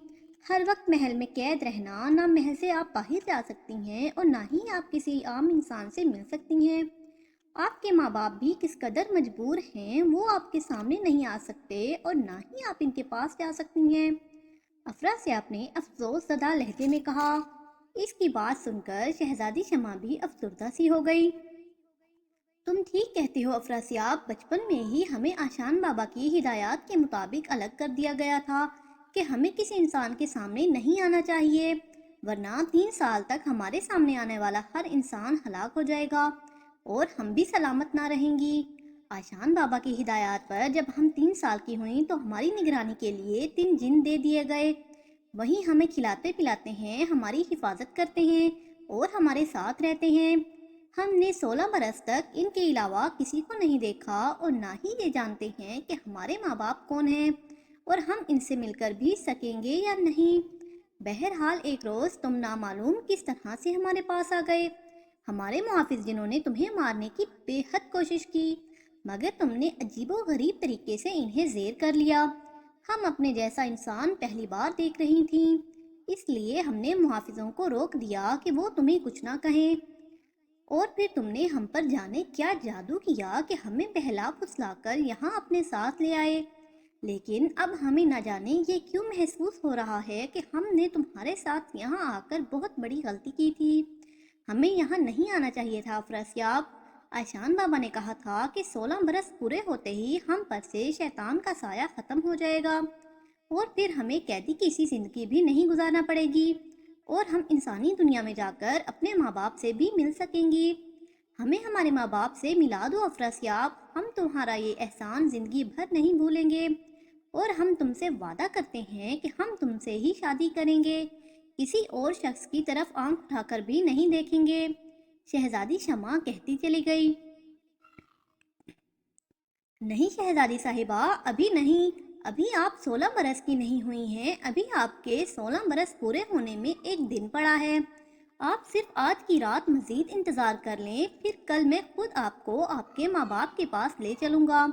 S1: ہر وقت محل میں قید رہنا، نہ محل سے آپ باہر جا سکتی ہیں اور نہ ہی آپ کسی عام انسان سے مل سکتی ہیں۔ آپ کے ماں باپ بھی کس قدر مجبور ہیں، وہ آپ کے سامنے نہیں آ سکتے اور نہ ہی آپ ان کے پاس جا سکتی ہیں۔ افراسیاب نے افسوس زدہ لہجے میں کہا۔ اس کی بات سن کر شہزادی شمع بھی افسردہ سی ہو گئی۔ تم ٹھیک کہتے ہو افراسیاب، بچپن میں ہی ہمیں آشان بابا کی ہدایات کے مطابق الگ کر دیا گیا تھا کہ ہمیں کسی انسان کے سامنے نہیں آنا چاہیے، ورنہ 3 سال تک ہمارے سامنے آنے والا ہر انسان ہلاک ہو جائے گا اور ہم بھی سلامت نہ رہیں گی۔ آشان بابا کی ہدایات پر جب ہم 3 سال کی ہوئیں تو ہماری نگرانی کے لیے 3 جن دے دیے گئے، وہی ہمیں کھلاتے پلاتے ہیں، ہماری حفاظت کرتے ہیں اور ہمارے ساتھ رہتے ہیں۔ ہم نے 16 برس تک ان کے علاوہ کسی کو نہیں دیکھا اور نہ ہی یہ جانتے ہیں کہ ہمارے ماں باپ کون ہیں اور ہم ان سے مل کر بھی سکیں گے یا نہیں۔ بہرحال ایک روز تم نامعلوم کس طرح سے ہمارے پاس آ گئے۔ ہمارے محافظ جنہوں نے تمہیں مارنے کی بے حد کوشش کی، مگر تم نے عجیب و غریب طریقے سے انہیں زیر کر لیا۔ ہم اپنے جیسا انسان پہلی بار دیکھ رہی تھیں، اس لیے ہم نے محافظوں کو روک دیا کہ وہ تمہیں کچھ نہ کہیں، اور پھر تم نے ہم پر جانے کیا جادو کیا کہ ہمیں بہلا پھسلا کر یہاں اپنے ساتھ لے آئے۔ لیکن اب ہمیں نہ جانے یہ کیوں محسوس ہو رہا ہے کہ ہم نے تمہارے ساتھ یہاں آ کر بہت بڑی غلطی کی تھی۔ ہمیں یہاں نہیں آنا چاہیے تھا افراسیاب۔ آشان بابا نے کہا تھا کہ 16 برس پورے ہوتے ہی ہم پر سے شیطان کا سایہ ختم ہو جائے گا اور پھر ہمیں قیدی کی سی زندگی بھی نہیں گزارنا پڑے گی اور ہم انسانی دنیا میں جا کر اپنے ماں باپ سے بھی مل سکیں گی۔ ہمیں ہمارے ماں باپ سے ملا دو افراسیاب، ہم تمہارا یہ احسان زندگی بھر نہیں بھولیں گے اور ہم تم سے وعدہ کرتے ہیں کہ ہم تم سے ہی شادی کریں گے، کسی اور شخص کی طرف آنکھ اٹھا کر بھی نہیں دیکھیں گے۔ شہزادی شمع کہتی چلی گئی۔ نہیں شہزادی صاحبہ، ابھی نہیں، ابھی آپ 16 برس کی نہیں ہوئی ہیں، ابھی آپ کے 16 برس پورے ہونے میں ایک دن پڑا ہے۔ آپ صرف آج کی رات مزید انتظار کر لیں، پھر کل میں خود آپ کو آپ کے ماں باپ کے پاس لے چلوں گا۔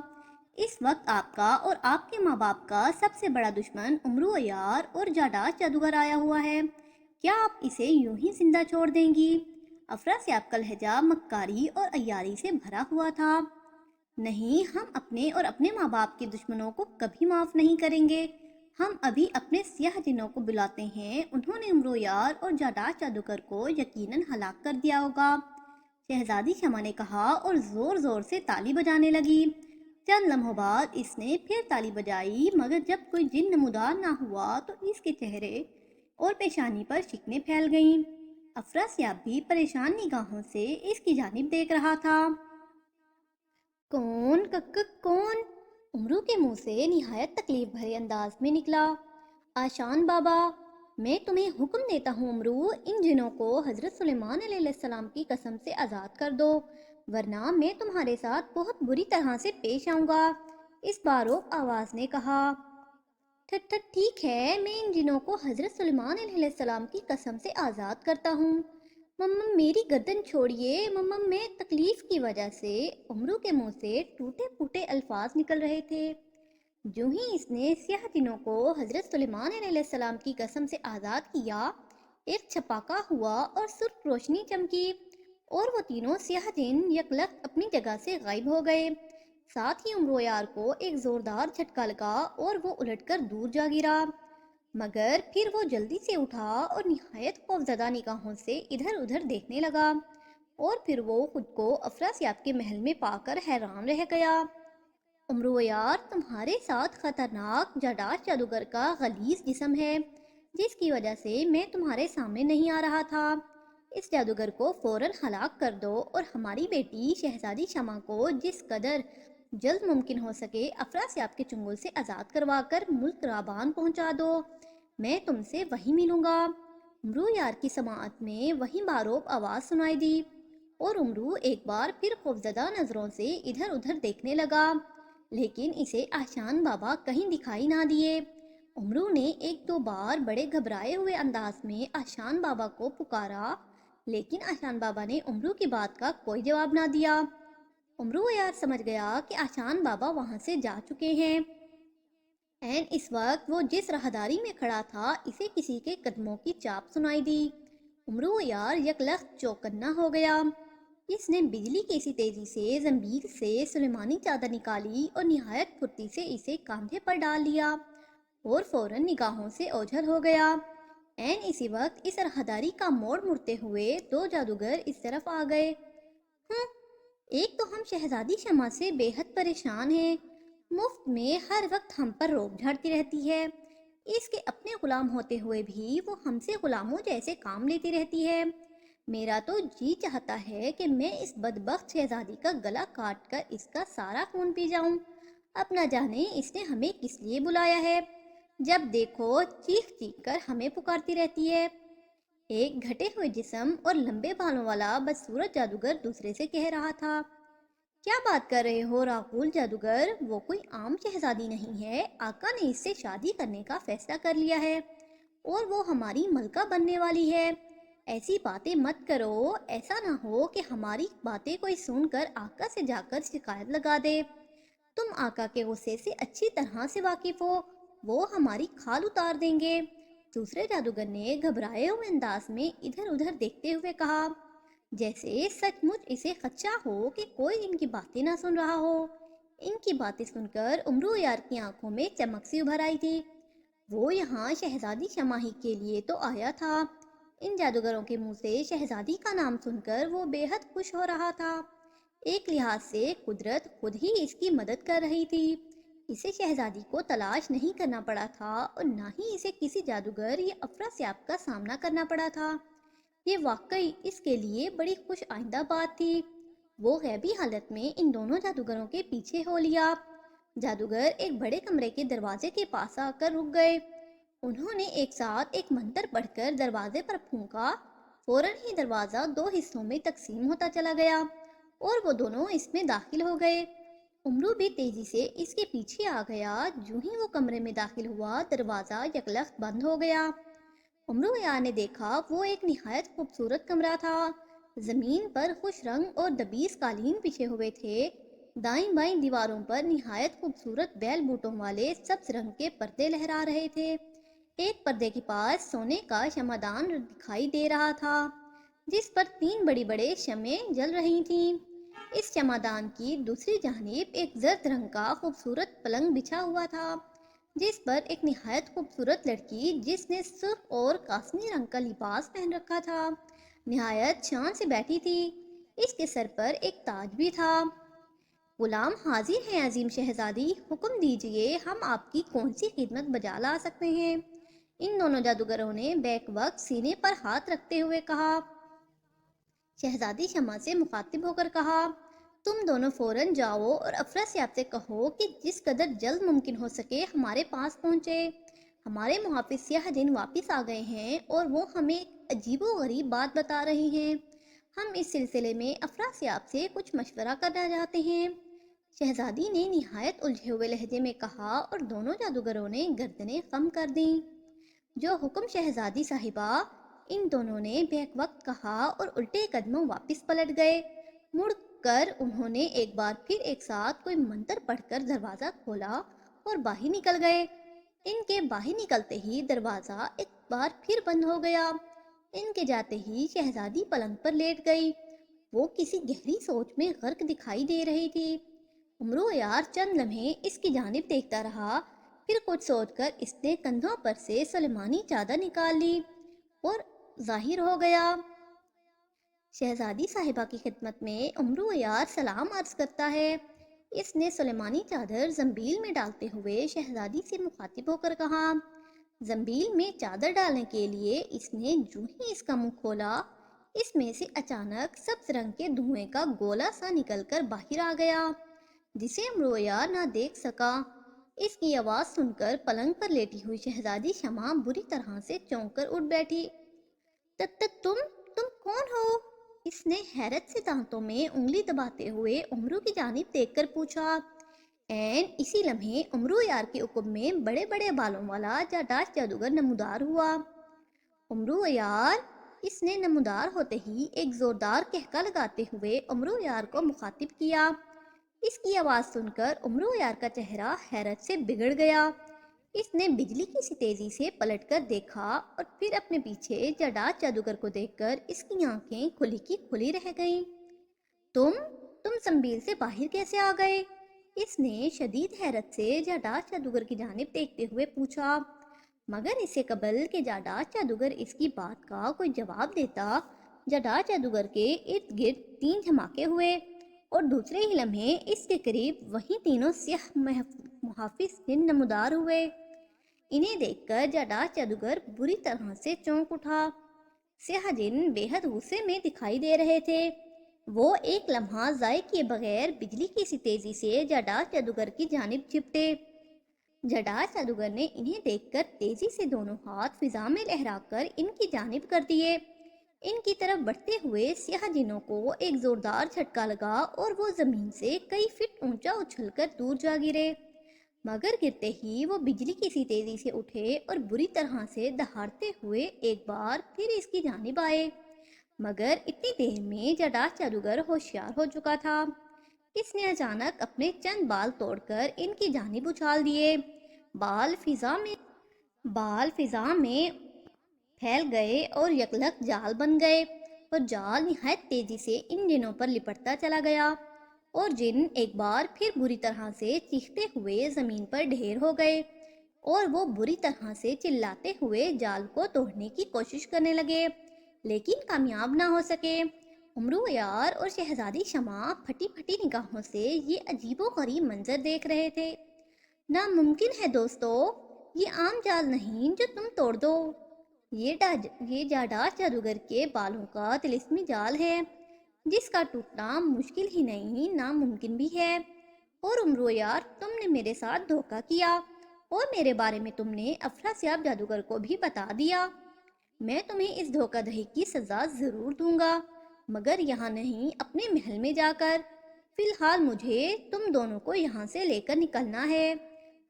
S1: اس وقت آپ کا اور آپ کے ماں باپ کا سب سے بڑا دشمن امرو عیار اور جاداز جادوگر آیا ہوا ہے۔ کیا آپ اسے یوں ہی زندہ چھوڑ دیں گی؟ افراسیاب کا لہجہ مکاری اور عیاری سے بھرا ہوا تھا۔ نہیں، ہم اپنے اور اپنے ماں باپ کے دشمنوں کو کبھی معاف نہیں کریں گے۔ ہم ابھی اپنے سیاہ جنوں کو بلاتے ہیں، انہوں نے امرو یار اور جاداز جادوگر کو یقیناً ہلاک کر دیا ہوگا۔ شہزادی شمع نے کہا اور زور زور سے تالی بجانے لگی۔ چند لمحوں بعد اس نے پھر تالی بجائی، مگر جب کوئی جن نمودار نہ ہوا تو اس کے چہرے اور پیشانی پر شکنیں پھیل گئیں۔ افراسیاب بھی پریشان نگاہوں سے اس کی جانب دیکھ رہا تھا۔ کون کون؟ امرو کے منہ سے نہایت تکلیف بھرے انداز میں نکلا۔ آشان بابا، میں تمہیں حکم دیتا ہوں امرو، ان جنوں کو حضرت سلیمان علیہ السلام کی قسم سے آزاد کر دو، ورنہ میں تمہارے ساتھ بہت بری طرح سے پیش آؤں گا۔ اس باروک آواز نے کہا۔ ٹھیک ہے، میں ان جنوں کو حضرت سلیمان علیہ السلام کی قسم سے آزاد کرتا ہوں۔ ممم میری گردن چھوڑیے، ممم میں تکلیف کی وجہ سے امرو کے منہ سے ٹوٹے پھوٹے الفاظ نکل رہے تھے۔ جو ہی اس نے سیاہ جنوں کو حضرت سلیمان علیہ السلام کی قسم سے آزاد کیا، ایک چھپاکا ہوا اور سرخ روشنی چمکی، اور وہ تینوں سیاہ جن یکلخت اپنی جگہ سے غائب ہو گئے۔ ساتھ ہی امرو یار کو ایک زوردار جھٹکا لگا اور وہ الٹ کر دور جا گرا، مگر پھر وہ جلدی سے اٹھا اور نہایت خوفزدہ نگاہوں سے ادھر ادھر دیکھنے لگا، اور پھر وہ خود کو افراسیاب کے محل میں پا کر حیران رہ گیا۔ امرو یار، تمہارے ساتھ خطرناک جاداز جادوگر کا غلیظ جسم ہے، جس کی وجہ سے میں تمہارے سامنے نہیں آ رہا تھا۔ اس جادوگر کو فوراً ہلاک کر دو اور ہماری بیٹی شہزادی شمع کو جس قدر جلد ممکن ہو سکے افراسیاب کے چنگل سے آزاد کروا کر ملک رابان پہنچا دو۔ میں تم سے وہیں ملوں گا۔ امرو یار کی سماعت میں وہی باروب آواز سنائی دی، اور امرو ایک بار پھر خوفزدہ نظروں سے ادھر ادھر دیکھنے لگا، لیکن اسے آشان بابا کہیں دکھائی نہ دیے۔ امرو نے ایک دو بار بڑے گھبرائے ہوئے انداز میں آشان بابا کو پکارا، لیکن آشان بابا نے امرو کی بات کا کوئی جواب نہ دیا۔ امرو یار سمجھ گیا کہ آشان بابا وہاں سے جا چکے ہیں۔ این اس وقت وہ جس راہداری میں کھڑا تھا، اسے کسی کے قدموں کی چاپ سنائی دی۔ امرو یار یکلخت چوکنا ہو گیا۔ اس نے بجلی کی سی تیزی سے زنبیل سے سلیمانی چادر نکالی اور نہایت پھرتی سے اسے کاندھے پر ڈال لیا، اور فوراً نگاہوں سے اوجھل ہو گیا۔ این اسی وقت اس راہداری کا موڑ مڑتے ہوئے دو جادوگر اس طرف آ گئے۔ ایک تو ہم شہزادی شمع سے بے حد پریشان ہیں، مفت میں ہر وقت ہم پر روب جھاڑتی رہتی ہے، اس کے اپنے غلام ہوتے ہوئے بھی وہ ہم سے غلاموں جیسے کام لیتی رہتی ہے۔ میرا تو جی چاہتا ہے کہ میں اس بدبخت شہزادی کا گلا کاٹ کر اس کا سارا خون پی جاؤں۔ اب نہ جانے اس نے ہمیں کس لیے بلایا ہے، جب دیکھو چیخ چیخ کر ہمیں پکارتی رہتی ہے۔ ایک گھٹے ہوئے جسم اور لمبے بالوں والا بدصورت جادوگر دوسرے سے کہہ رہا تھا۔ کیا بات کر رہے ہو راغول جادوگر، وہ کوئی عام شہزادی نہیں ہے، آقا نے اس سے شادی کرنے کا فیصلہ کر لیا ہے، اور وہ ہماری ملکہ بننے والی ہے۔ ایسی باتیں مت کرو، ایسا نہ ہو کہ ہماری باتیں کوئی سن کر آقا سے جا کر شکایت لگا دے۔ تم آقا کے غصے سے اچھی طرح سے واقف ہو، وہ ہماری کھال اتار دیں گے۔ دوسرے جادوگر نے گھبرائے ہوئے انداز میں ادھر ادھر دیکھتے ہوئے کہا، جیسے سچ مچ اسے خدشہ ہو کہ کوئی ان کی باتیں نہ سن رہا ہو۔ ان کی باتیں سن کر امرو یار کی آنکھوں میں چمک سی ابھر آئی تھی۔ وہ یہاں شہزادی شمع ہی کے لیے تو آیا تھا۔ ان جادوگروں کے منہ سے شہزادی کا نام سن کر وہ بے حد خوش ہو رہا تھا۔ ایک لحاظ سے قدرت خود ہی اس کی مدد کر رہی تھی۔ اسے شہزادی کو تلاش نہیں کرنا پڑا تھا، اور نہ ہی اسے کسی جادوگر یا افراسیاب کا سامنا کرنا پڑا تھا۔ یہ واقعی اس کے لیے بڑی خوش آئندہ بات تھی۔ وہ غیبی حالت میں ان دونوں جادوگروں کے پیچھے ہو لیا۔ جادوگر ایک بڑے کمرے کے دروازے کے پاس آ کر رک گئے۔ انہوں نے ایک ساتھ ایک منتر پڑھ کر دروازے پر پھونکا، فوراً ہی دروازہ دو حصوں میں تقسیم ہوتا چلا گیا اور وہ دونوں اس میں داخل ہو گئے۔ امرو بھی تیزی سے اس کے پیچھے آ گیا۔ جو ہی وہ کمرے میں داخل ہوا، دروازہ یکلخت بند ہو گیا۔ امرو یار نے دیکھا وہ ایک نہایت خوبصورت کمرہ تھا۔ زمین پر خوش رنگ اور دبیس قالین بچھے ہوئے تھے۔ دائیں بائیں دیواروں پر نہایت خوبصورت بیل بوٹوں والے سبز رنگ کے پردے لہرا رہے تھے۔ ایک پردے کے پاس سونے کا شمعدان دکھائی دے رہا تھا، جس پر 3 بڑی بڑے شمعیں جل رہی تھیں۔ اس شمعدان کی دوسری جانب ایک زرد رنگ کا خوبصورت پلنگ بچھا ہوا تھا، جس پر ایک نہایت خوبصورت لڑکی جس نے سرخ اور کاسنی رنگ کا لباس پہن رکھا تھا، نہایت شان سے بیٹھی تھی۔ اس کے سر پر ایک تاج بھی تھا۔ غلام حاضر ہیں عظیم شہزادی، حکم دیجئے، ہم آپ کی کون سی خدمت بجا لا سکتے ہیں؟ ان دونوں جادوگروں نے بیک وقت سینے پر ہاتھ رکھتے ہوئے کہا۔ شہزادی شمع سے مخاطب ہو کر کہا، تم دونوں فوراً جاؤ اور افراسیاب سے کہو کہ جس قدر جلد ممکن ہو سکے ہمارے پاس پہنچے۔ ہمارے محافظ سیاہ جن واپس آ گئے ہیں اور وہ ہمیں ایک عجیب و غریب بات بتا رہی ہیں۔ ہم اس سلسلے میں افراسیاب سے کچھ مشورہ کرنا چاہتے ہیں۔ شہزادی نے نہایت الجھے ہوئے لہجے میں کہا اور دونوں جادوگروں نے گردنیں خم کر دیں۔ جو حکم شہزادی صاحبہ، ان دونوں نے بیک وقت کہا اور الٹے قدموں واپس پلٹ گئے۔ مڑ کر انہوں نے ایک بار پھر ایک ساتھ کوئی منتر پڑھ کر دروازہ کھولا اور باہر نکل گئے۔ ان کے باہر نکلتے ہی دروازہ ایک بار پھر بند ہو گیا۔ ان کے جاتے ہی شہزادی پلنگ پر لیٹ گئی۔ وہ کسی گہری سوچ میں غرق دکھائی دے رہی تھی۔ امرو یار چند لمحے اس کی جانب دیکھتا رہا، پھر کچھ سوچ کر اس نے کندھوں پر سے سلیمانی چادر نکال لی اور ظاہر ہو گیا۔ شہزادی صاحبہ کی خدمت میں امرو یار سلام عرض کرتا ہے۔ اس نے سلیمانی چادر زنبیل میں ڈالتے ہوئے شہزادی سے مخاطب ہو کر کہا۔ زنبیل میں چادر ڈالنے کے لیے اس نے جو ہی اس کا منہ کھولا، اس میں سے اچانک سبز رنگ کے دھوئیں کا گولا سا نکل کر باہر آ گیا، جسے امرو یار نہ دیکھ سکا۔ اس کی آواز سن کر پلنگ پر لیٹی ہوئی شہزادی شمع بری طرح سے چونک کر اٹھ بیٹھی۔ تم کون ہو؟ اس نے حیرت سے دانتوں میں انگلی دباتے ہوئے امرو کی جانب دیکھ کر پوچھا۔ عین اسی لمحے امرو یار کے عقب میں بڑے بڑے بالوں والا جاداش جادوگر نمودار ہوا۔ امرو یار، اس نے نمودار ہوتے ہی ایک زوردار کہکا لگاتے ہوئے امرو یار کو مخاطب کیا۔ اس کی آواز سن کر امرو یار کا چہرہ حیرت سے بگڑ گیا۔ اس نے بجلی کی سی تیزی سے پلٹ کر دیکھا اور پھر اپنے پیچھے جاداش جادوگر کو دیکھ کر اس کی آنکھیں کھلی کی کھلی رہ گئیں۔ تم زنبیل سے باہر کیسے آ گئے؟ اس نے شدید حیرت سے جاداش جادوگر کی جانب دیکھتے ہوئے پوچھا، مگر اس سے قبل کہ جاداش جادوگر اس کی بات کا کوئی جواب دیتا، جاداش جادوگر کے ارد گرد 3 دھماکے ہوئے اور دوسرے ہی لمحے اس کے قریب وہی تینوں سیاہ محافظ جن نمودار ہوئے۔ انہیں دیکھ کر جاداش جادوگر بری طرح سے چونک اٹھا۔ سیاہ جن بے حد غصے میں دکھائی دے رہے تھے۔ وہ ایک لمحہ ضائع کیے بغیر بجلی کی سی تیزی سے جاداش جادوگر کی جانب جھپٹے۔ جاداش جادوگر نے انہیں دیکھ کر تیزی سے دونوں ہاتھ فضا میں لہرا کر ان کی جانب کر دیے۔ ان کی طرف بڑھتے ہوئے سیاہ جنوں کو ایک زوردار جھٹکا لگا اور وہ زمین سے کئی فٹ اونچا اچھل کر دور جا گرے، مگر گرتے ہی وہ بجلی کی سی تیزی سے اٹھے اور بری طرح سے دہاڑتے ہوئے ایک بار پھر اس کی جانب آئے۔ مگر اتنی دیر میں جاداش جادوگر ہوشیار ہو چکا تھا۔ اس نے اچانک اپنے چند بال توڑ کر ان کی جانب اچھال دیے۔ بال فضا میں پھیل گئے اور یکلخت جال بن گئے اور جال نہایت تیزی سے ان جنوں پر لپٹتا چلا گیا اور جن ایک بار پھر بری طرح سے چیختے ہوئے زمین پر ڈھیر ہو گئے اور وہ بری طرح سے چلاتے ہوئے جال کو توڑنے کی کوشش کرنے لگے، لیکن کامیاب نہ ہو سکے۔ امرو یار اور شہزادی شمع پھٹی پھٹی نگاہوں سے یہ عجیب و غریب منظر دیکھ رہے تھے۔ ناممکن ہے دوستو، یہ عام جال نہیں جو تم توڑ دو، یہ جاداش جادوگر کے بالوں کا طلسمی جال ہے، جس کا ٹوٹنا مشکل ہی نہیں ناممکن بھی ہے۔ اور امرو یار، تم نے میرے ساتھ دھوکہ کیا اور میرے بارے میں تم نے افراسیاب جادوگر کو بھی بتا دیا۔ میں تمہیں اس دھوکہ دہی کی سزا ضرور دوں گا، مگر یہاں نہیں، اپنے محل میں جا کر۔ فی الحال مجھے تم دونوں کو یہاں سے لے کر نکلنا ہے۔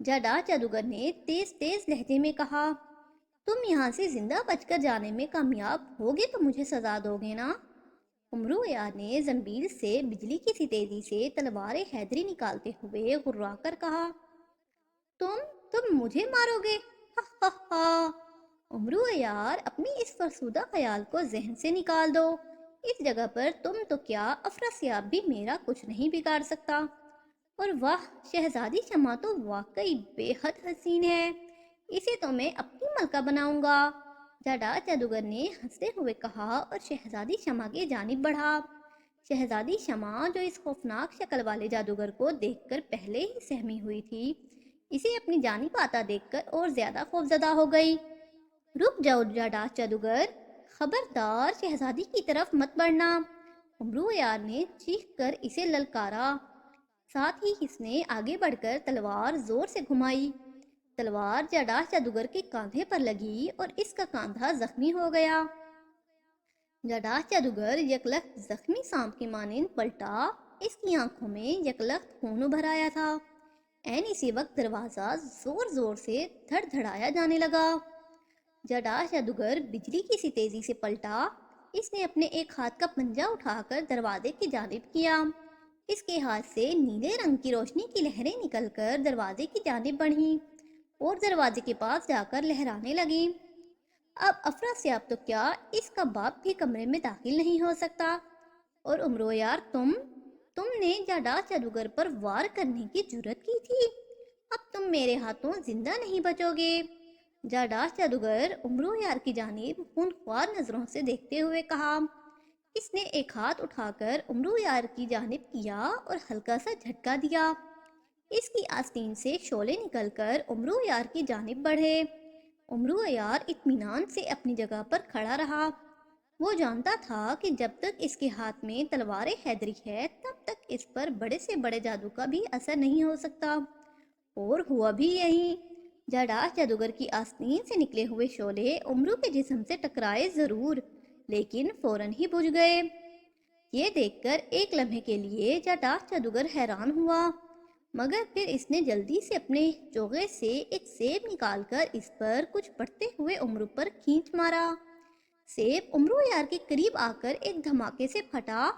S1: جادہ جادوگر نے تیز تیز لہجے میں کہا، تم یہاں سے زندہ بچ کر جانے میں کامیاب ہوگے تو مجھے سزا دو گے نا؟ امرو یار نے زنبیل سے بجلی کی سی تیزی سے تلوار حیدری نکالتے ہوئے غرا کر کہا، تم تم مجھے مارو گے؟ ہا ہا ہا۔ امرو یار، اپنی اس فرسودہ خیال کو ذہن سے نکال دو۔ اس جگہ پر تم تو کیا، افراسیاب بھی میرا کچھ نہیں بگاڑ سکتا۔ اور واہ، شہزادی شمع تو واقعی بے حد حسین ہے، اسے تو میں اپنی ملکہ بناؤں گا۔ جادہ جادوگر نے ہنستے ہوئے کہا اور شہزادی شمع کی جانب بڑھا۔ شہزادی شمع، جو اس خوفناک شکل والے جادوگر کو دیکھ کر پہلے ہی سہمی ہوئی تھی، اسے اپنی جانب آتا دیکھ کر اور زیادہ خوفزدہ ہو گئی۔ رک جاؤ جادہ جادوگر، خبردار شہزادی کی طرف مت بڑھنا۔ امرو یار نے چیخ کر اسے للکارا، ساتھ ہی اس نے آگے بڑھ کر تلوار زور سے گھمائی۔ تلوار جادہ جادوگر کے کاندھے پر لگی اور اس کا کاندھا زخمی ہو گیا۔ جادہ جادوگر یکلخت زخمی سانپ کی مانند پلٹا، اس کی آنکھوں میں یکلخت خون ابھر آیا تھا۔ عین اسی وقت دروازہ زور زور سے دھڑ دھڑایا جانے لگا۔ جادہ جادوگر بجلی کی سی تیزی سے پلٹا، اس نے اپنے ایک ہاتھ کا پنجہ اٹھا کر دروازے کی جانب کیا۔ اس کے ہاتھ سے نیلے رنگ کی روشنی کی لہریں نکل کر دروازے کی جانب بڑھیں اور دروازے کے پاس جا کر لہرانے لگیں۔ اب افراسیاب تو کیا، اس کا باپ بھی کمرے میں داخل نہیں ہو سکتا۔ اور امرو یار، تم نے جادہ جادوگر پر وار کرنے کی جرات کی تھی، اب تم میرے ہاتھوں زندہ نہیں بچو گے۔ جادہ جادوگر امرو یار کی جانب خونخوار نظروں سے دیکھتے ہوئے کہا۔ اس نے ایک ہاتھ اٹھا کر امرو یار کی جانب کیا اور ہلکا سا جھٹکا دیا۔ اس کی آستین سے شعلے نکل کر امرو یار کی جانب بڑھے۔ امرو یار اطمینان سے اپنی جگہ پر کھڑا رہا۔ وہ جانتا تھا کہ جب تک اس کے ہاتھ میں تلوار حیدری ہے، تب تک اس پر بڑے سے بڑے جادو کا بھی اثر نہیں ہو سکتا۔ اور ہوا بھی یہی۔ جادہ جادوگر کی آستین سے نکلے ہوئے شعلے امرو کے جسم سے ٹکرائے ضرور، لیکن فوراً ہی بجھ گئے۔ یہ دیکھ کر ایک لمحے کے لیے جادہ جادوگر حیران ہوا، مگر پھر اس نے جلدی سے اپنے چوغے سے ایک سیب نکال کر اس پر کچھ بڑھتے ہوئے امرو پر کھینچ مارا۔ سیب امرو یار کے قریب آ کر ایک دھماکے سے پھٹا۔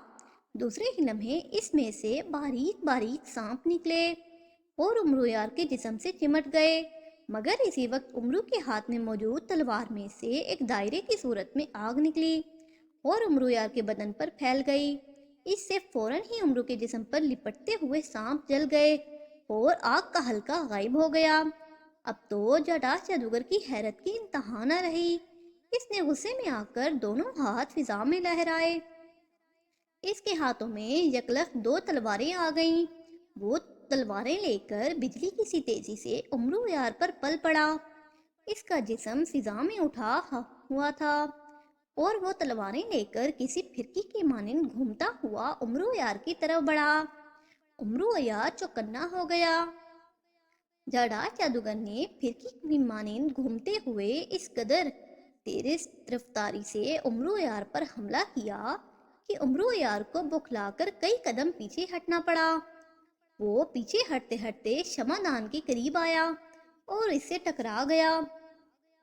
S1: دوسرے ہی لمحے اس میں سے باریک باریک سانپ نکلے اور امرو یار کے جسم سے چمٹ گئے، مگر اسی وقت امرو کے ہاتھ میں موجود تلوار میں سے ایک دائرے کی صورت میں آگ نکلی اور امرو یار کے بدن پر پھیل گئی۔ اس سے فوراً ہی امرو کے جسم پر لپٹتے ہوئے سانپ جل گئے اور آگ کا حلقہ غائب ہو گیا۔ اب تو جادہ جادوگر کی حیرت کی انتہا نہ رہی۔ اس نے غصے میں آ کر دونوں ہاتھ فضا میں لہرائے۔ اس کے ہاتھوں میں یکلخت دو تلواریں آ گئیں۔ وہ تلواریں لے کر بجلی کی سی تیزی سے امرو یار پر پل پڑا۔ اس کا جسم فضا میں اٹھا ہوا تھا اور وہ تلواریں لے کر کسی پھرکی کی مانند گھومتا ہوا امرو یار کی طرف بڑھا۔ امرو یار چوکنا ہو گیا۔ جادہ جادوگر نے پھرکی کی مانند گھومتے ہوئے اس قدر تیز رفتاری سے امرو یار پر حملہ کیا کہ امرو یار کو بوکھلا کر کئی قدم پیچھے ہٹنا پڑا۔ وہ پیچھے ہٹتے ہٹتے شمع دان کے قریب آیا اور اس سے ٹکرا گیا۔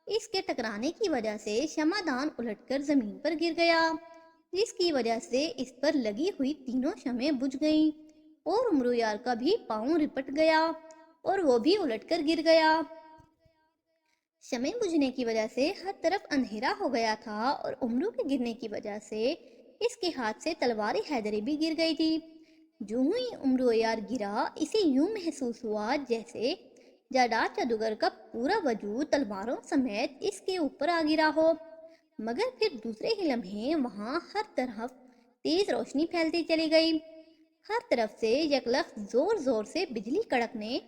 S1: اس کے ٹکرانے کی وجہ سے شمع دان الٹ کر زمین پر گر گیا، جس کی وجہ سے اس پر لگی ہوئی تینوں شمعیں بجھ گئیں اور امرو یار کا بھی پاؤں رپٹ گیا اور وہ بھی الٹ کر گر گیا۔ شمعیں بجھنے کی وجہ سے ہر طرف اندھیرا ہو گیا تھا اور امرو کے گرنے کی وجہ سے اس کے ہاتھ سے تلوار حیدری بھی گر گئی تھی۔ جو ہی امرو یار گرا، اسے یوں محسوس ہوا جیسے جادہ جادوگر کا پورا وجود تلواروں سمیت اس کے اوپر آ گرا ہو، مگر پھر دوسرے ہی لمحے وہاں ہر طرف تیز روشنی پھیلتی چلی گئی۔ ہر طرف سے یکلخت زور زور سے بجلی کڑکنے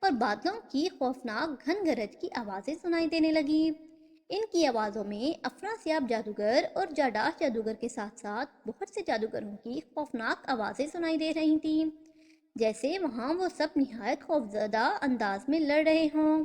S1: اور بادلوں کی خوفناک گھن گرج کی آوازیں سنائی دینے لگیں۔ ان کی آوازوں میں افراسیاب جادوگر اور جادہ جادوگر کے ساتھ ساتھ بہت سے جادوگروں کی خوفناک آوازیں سنائی دے رہی تھیں، جیسے وہاں وہ سب نہایت خوفزدہ انداز میں لڑ رہے ہوں۔